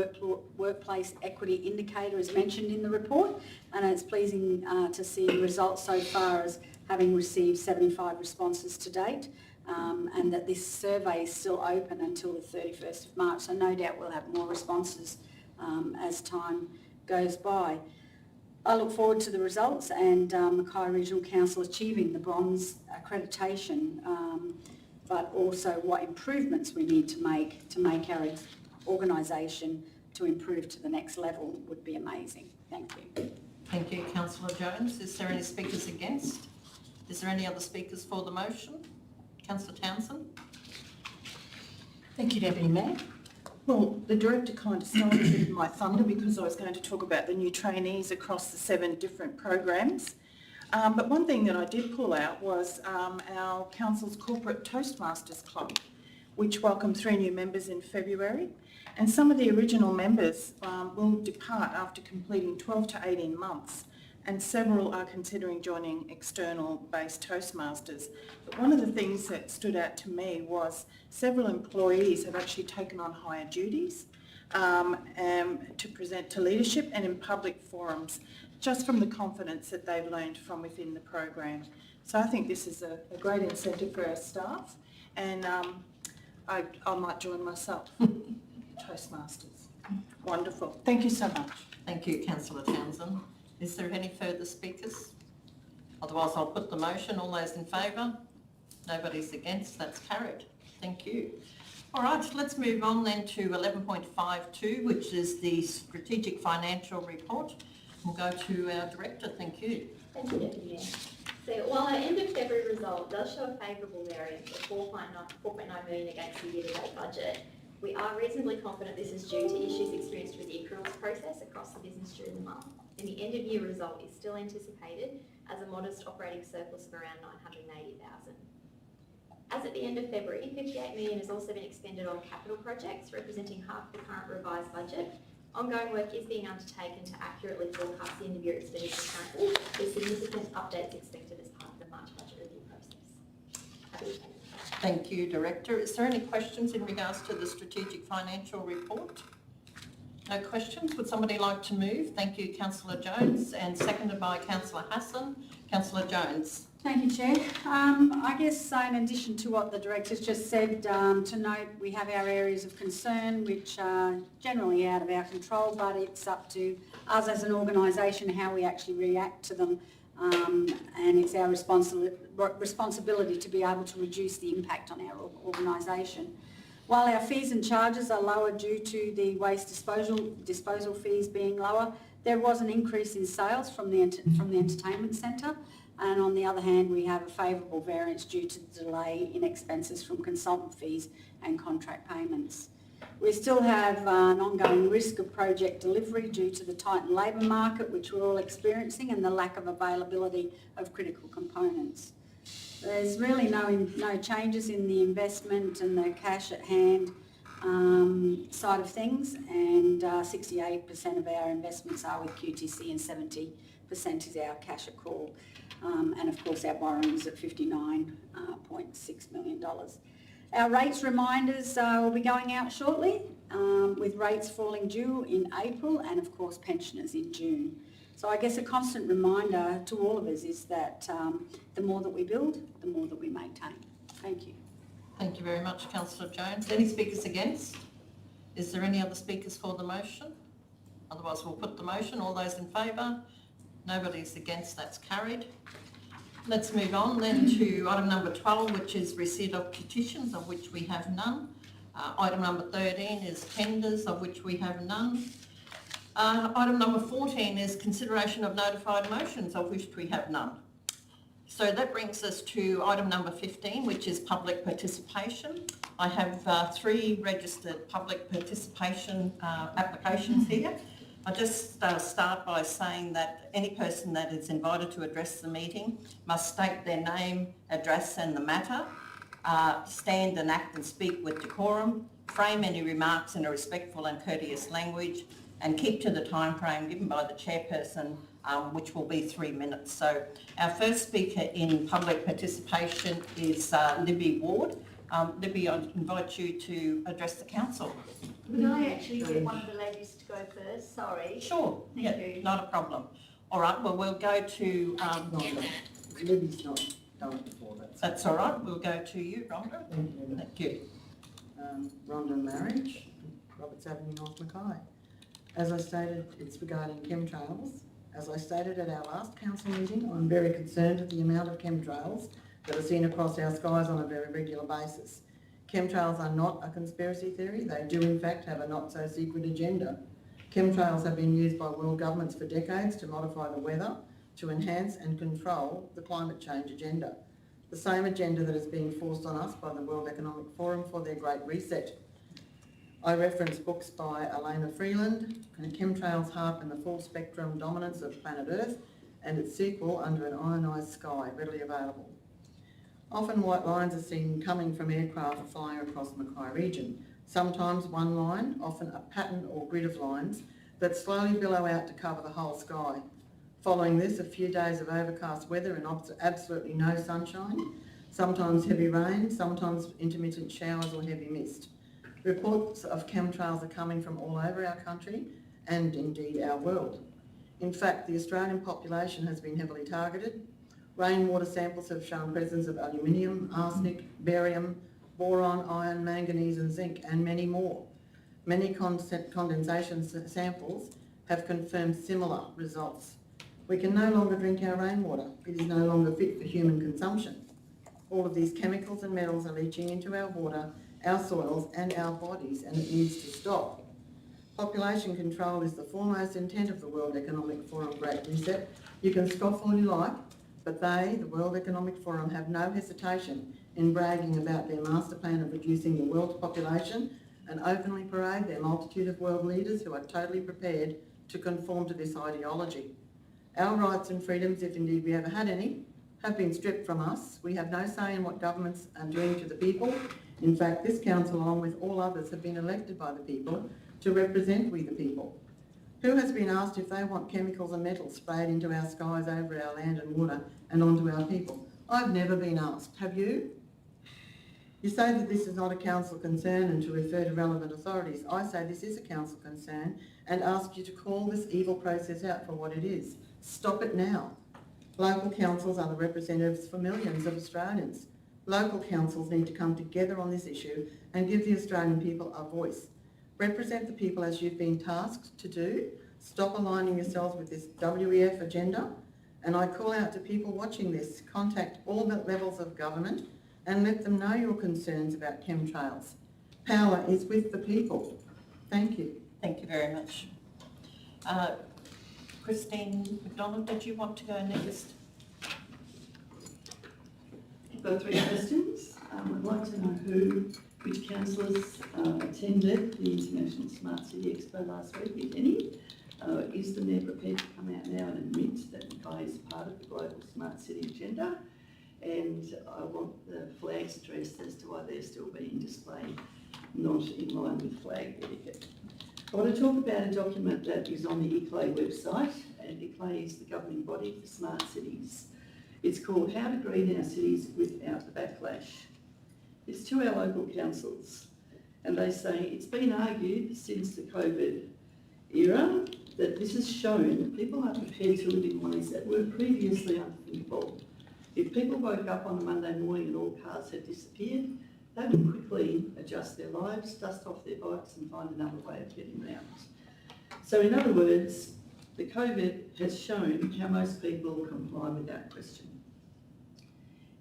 Speaker 5: Workplace Equity Indicator is mentioned in the report, and it's pleasing to see results so far as having received 75 responses to date, and that this survey is still open until the 31st of March, so no doubt we'll have more responses as time goes by. I look forward to the results and Mackay Regional Council achieving the bronze accreditation, but also what improvements we need to make our organisation to improve to the next level would be amazing. Thank you.
Speaker 1: Thank you, Councillor Jones. Is there any speakers against? Is there any other speakers for the motion? Councillor Townsend?
Speaker 3: Thank you, Deputy Mayor. Well, the Director kind of started my thunder because I was going to talk about the new trainees across the 7 different programs. But one thing that I did pull out was our Council's Corporate Toastmasters Club, which welcomed 3 new members in February. And some of the original members will depart after completing 12 to 18 months, and several are considering joining external-based Toastmasters. But one of the things that stood out to me was several employees have actually taken on higher duties to present to leadership and in public forums, just from the confidence that they've learned from within the program. So I think this is a great incentive for our staff, and I might join myself. Toastmasters. Wonderful. Thank you so much.
Speaker 1: Thank you, Councillor Townsend. Is there any further speakers? Otherwise I'll put the motion. All those in favour? Nobody's against, that's carried. Thank you. All right, let's move on then to 11.52, which is the Strategic Financial Report. We'll go to our Director, thank you.
Speaker 10: Thank you, Deputy Mayor. So while our end of February result does show a favourable variance of 4.9 million against the year-to-date budget, we are reasonably confident this is due to issues experienced with the accruals process across the business during the month. And the end of year result is still anticipated as a modest operating surplus of around 980,000. As at the end of February, 58 million has also been expended on capital projects, representing half the current revised budget. Ongoing work is being undertaken to accurately forecast the end of year expenditure currently, with significant updates expected as part of the March budget review process. Happy to take it.
Speaker 1: Thank you, Director. Is there any questions in regards to the Strategic Financial Report? No questions. Would somebody like to move? Thank you, Councillor Jones, and seconded by Councillor Hassan. Councillor Jones.
Speaker 5: Thank you, Chair. I guess in addition to what the Director's just said, to note we have our areas of concern which are generally out of our control, but it's up to us as an organisation how we actually react to them, and it's our responsibility to be able to reduce the impact on our organisation. While our fees and charges are lower due to the waste disposal fees being lower, there was an increase in sales from the entertainment centre. And on the other hand, we have a favourable variance due to the delay in expenses from consultant fees and contract payments. We still have an ongoing risk of project delivery due to the tightened labour market, which we're all experiencing, and the lack of availability of critical components. There's really no changes in the investment and the cash at hand side of things, and 68% of our investments are with QTC and 70% is our cash at call. And of course our borrowing is at $59.6 million. Our rates reminders will be going out shortly, with rates falling due in April and of course pensioners in June. So I guess a constant reminder to all of us is that the more that we build, the more that we maintain. Thank you.
Speaker 1: Thank you very much, Councillor Jones. Any speakers against? Is there any other speakers for the motion? Otherwise we'll put the motion. All those in favour? Nobody's against, that's carried. Let's move on then to item number 12, which is receipt of petitions, of which we have none. Item number 13 is tenders, of which we have none. Item number 14 is consideration of notified motions, of which we have none. So that brings us to item number 15, which is public participation. I have 3 registered public participation applications here. I'll just start by saying that any person that is invited to address the meeting must state their name, address and the matter, stand and act and speak with decorum, frame any remarks in a respectful and courteous language, and keep to the time frame given by the chairperson, which will be 3 minutes. So our first speaker in public participation is Libby Ward. Libby, I invite you to address the council.
Speaker 10: Could I actually get one of the ladies to go first? Sorry.
Speaker 1: Sure,
Speaker 10: Thank you.
Speaker 1: Not a problem. All right, well, we'll go to...
Speaker 14: Libby's not done it before,
Speaker 1: That's all right, we'll go to you, Rhonda.
Speaker 14: Thank you.
Speaker 1: Thank you.
Speaker 14: Rhonda Marriage, Roberts Avenue, North Mackay. As I stated, it's regarding chemtrails. As I stated at our last council meeting, I'm very concerned at the amount of chemtrails that are seen across our skies on a very regular basis. Chemtrails are not a conspiracy theory. They do in fact have a not-so-secret agenda. Chemtrails have been used by world governments for decades to modify the weather, to enhance and control the climate change agenda. The same agenda that is being forced on us by the World Economic Forum for their Great Reset. I reference books by Elena Freeland, Chemtrails Harp in the Full Spectrum Dominance of Planet Earth, and its sequel, Under an Ionised Sky, readily available. Often white lines are seen coming from aircraft flying across the Mackay region. Sometimes one line, often a pattern or grid of lines, that slowly billow out to cover the whole sky. Following this, a few days of overcast weather and absolutely no sunshine, sometimes heavy rain, sometimes intermittent showers or heavy mist. Reports of chemtrails are coming from all over our country and indeed our world. In fact, the Australian population has been heavily targeted. Rainwater samples have shown presence of aluminium, arsenic, barium, boron, iron, manganese and zinc, and many more. Many condensation samples have confirmed similar results. We can no longer drink our rainwater. It is no longer fit for human consumption. All of these chemicals and metals are leaching into our water, our soils and our bodies, and it needs to stop. Population control is the foremost intent of the World Economic Forum Great Reset. You can scoff all you like, but they, the World Economic Forum, have no hesitation in bragging about their master plan of reducing the world's population and openly parade their multitude of world leaders who are totally prepared to conform to this ideology. Our rights and freedoms, if indeed we ever had any, have been stripped from us. We have no say in what governments are doing to the people. In fact, this council, along with all others, have been elected by the people to represent we the people. Who has been asked if they want chemicals and metals sprayed into our skies, over our land and water and onto our people? I've never been asked. Have you? You say that this is not a council concern and to refer to relevant authorities. I say this is a council concern and ask you to call this evil process out for what it is. Stop it now. Local councils are the representatives for millions of Australians. Local councils need to come together on this issue and give the Australian people a voice. Represent the people as you've been tasked to do. Stop aligning yourselves with this WEF agenda. And I call out to people watching this, contact all the levels of government and let them know your concerns about chemtrails. Power is with the people. Thank you.
Speaker 1: Thank you very much. Christine McDonald, did you want to go next?
Speaker 15: I've got 3 questions. I'd like to know which councillors attended the International Smart City Expo last week, if any. Is the Mayor prepared to come out now and admit that Mackay is part of the global smart city agenda? And I want the flags addressed as to why they're still being displayed, not in line with flag etiquette. I want to talk about a document that is on the ICLAI website, and ICLAI is the governing body for smart cities. It's called How to Green Our Cities Without the Backlash. It's to our local councils, and they say it's been argued since the COVID era that this has shown that people are prepared to live in ways that were previously unthinkable. If people woke up on a Monday morning and all cars had disappeared, they would quickly adjust their lives, dust off their bikes and find another way of getting around. So in other words, the COVID has shown how most people comply without question.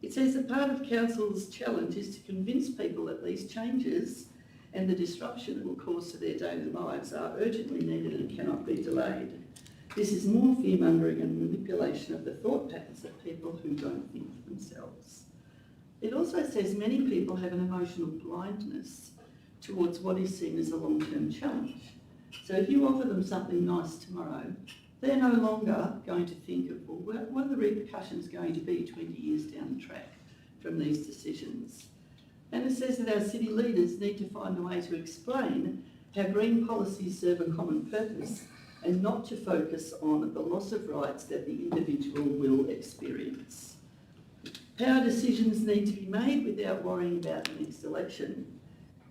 Speaker 15: It says that part of Council's challenge is to convince people that these changes and the disruption it will cause to their daily lives are urgently needed and cannot be delayed. This is more fear-mongering and manipulation of the thought patterns of people who don't think for themselves. It also says many people have an emotional blindness towards what is seen as a long-term challenge. So if you offer them something nice tomorrow, they're no longer going to think of, well, what are the repercussions going to be 20 years down the track from these decisions? And it says that our city leaders need to find a way to explain how green policies serve a common purpose and not to focus on the loss of rights that the individual will experience. Power decisions need to be made without worrying about the next election,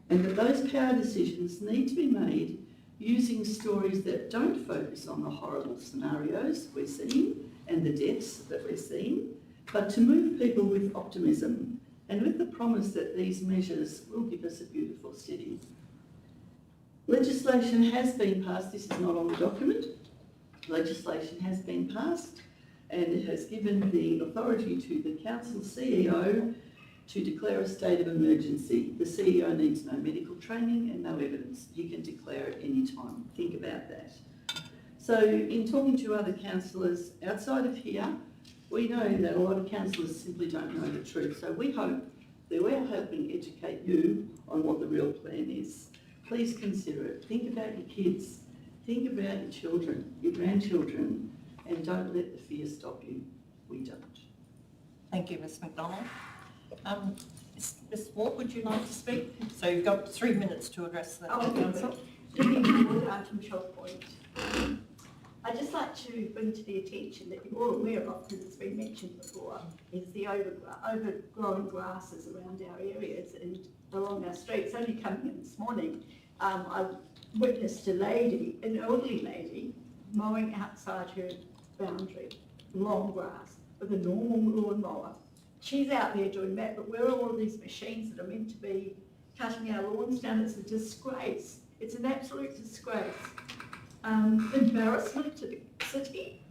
Speaker 15: and that those power decisions need to be made using stories that don't focus on the horrible scenarios we're seeing and the deaths that we're seeing, but to move people with optimism and with the promise that these measures will give us a beautiful city. Legislation has been passed. This is not on the document. Legislation has been passed and it has given the authority to the council CEO to declare a state of emergency. The CEO needs no medical training and no evidence. He can declare it any time. Think about that. So in talking to other councillors outside of here, we know that a lot of councillors simply don't know the truth. So we hope that we're helping educate you on what the real plan is. Please consider it. Think about your kids. Think about your children, your grandchildren, and don't let the fear stop you. We don't.
Speaker 1: Thank you, Ms McDonald. Ms Walk, would you like to speak? So you've got 3 minutes to address the council.
Speaker 16: Control point. I'd just like to bring to the attention that you're all aware of, because it's been mentioned before, is the overgrown grasses around our areas and along our streets. Only coming in this morning, I witnessed a lady, an elderly lady, mowing outside her boundary, long grass, with a normal lawnmower. She's out there doing that, but where are all these machines that are meant to be cutting our lawns down? It's a disgrace. It's an absolute disgrace. Embarrassment to the city,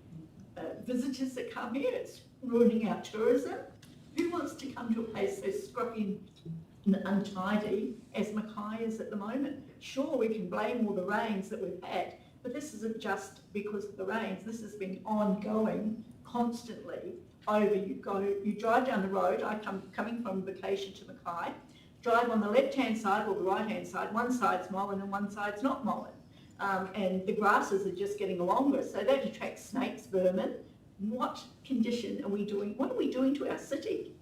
Speaker 16: visitors that come here. It's ruining our tourism. Who wants to come to a place so scruffy and untidy as Mackay is at the moment? Sure, we can blame all the rains that we've had, but this isn't just because of the rains. This has been ongoing, constantly. You drive down the road. Coming from vacation to Mackay, drive on the left-hand side or the right-hand side. One side's mown and one side's not mown. And the grasses are just getting longer, so that attracts snakes, vermin. What condition are we doing? What are we doing to our city?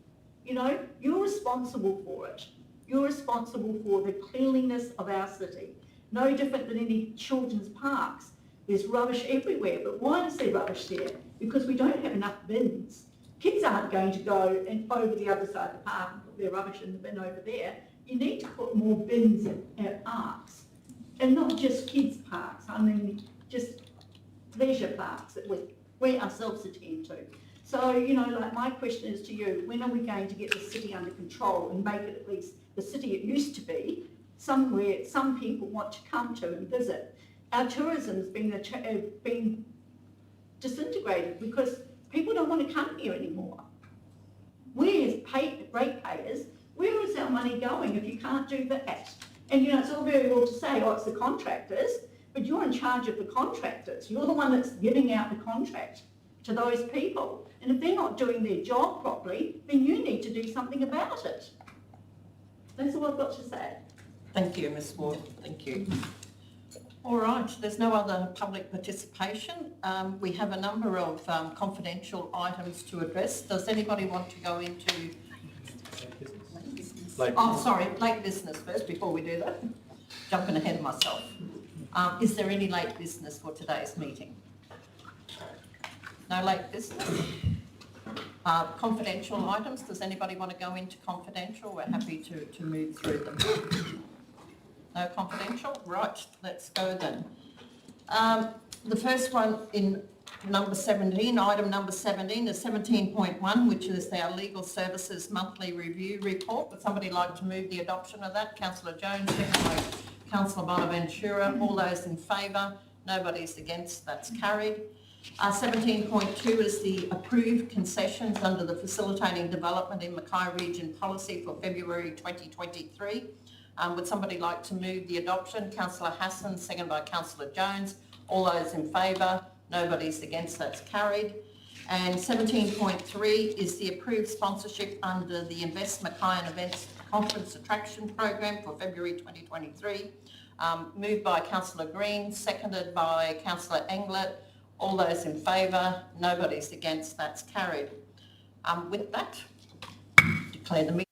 Speaker 16: You know, you're responsible for it. You're responsible for the cleanliness of our city. No different than any children's parks. There's rubbish everywhere, but why is there rubbish there? Because we don't have enough bins. Kids aren't going to go over the other side of the park and put their rubbish in the bin over there. You need to put more bins at parks. And not just kids' parks, I mean just leisure parks that we ourselves attend to. So, you know, like my question is to you, when are we going to get the city under control and make it at least the city it used to be, somewhere some people want to come to and visit? Our tourism's been disintegrated because people don't want to come here anymore. We as ratepayers, where is our money going if you can't do that? And you know, it's all very well to say, oh, it's the contractors, but you're in charge of the contractors. You're the one that's giving out the contract to those people. And if they're not doing their job properly, then you need to do something about it. That's all I've got to say.
Speaker 1: Thank you, Ms Ward. Thank you. All right, there's no other public participation. We have a number of confidential items to address. Does anybody want to go into... late business first before we do that. Jumping ahead of myself. Is there any late business for today's meeting? No late business? Confidential items, does anybody want to go into confidential? We're happy to move through them. No confidential? Right, let's go then. The first one in number 17, item number 17 is 17.1, which is our Legal Services Monthly Review Report. Would somebody like to move the adoption of that? Councillor Jones, second by Councillor Bonaventura. All those in favour? Nobody's against, that's carried. 17.2 is the approved concessions under the Facilitating Development in Mackay Region Policy for February 2023. Would somebody like to move the adoption? Councillor Hassan, second by Councillor Jones. All those in favour? Nobody's against, that's carried. And 17.3 is the approved sponsorship under the Invest Mackay and Events Conference Attraction Program for February 2023. Moved by Councillor Green, seconded by Councillor Englert. All those in favour? Nobody's against, that's carried. With that, declare the meeting.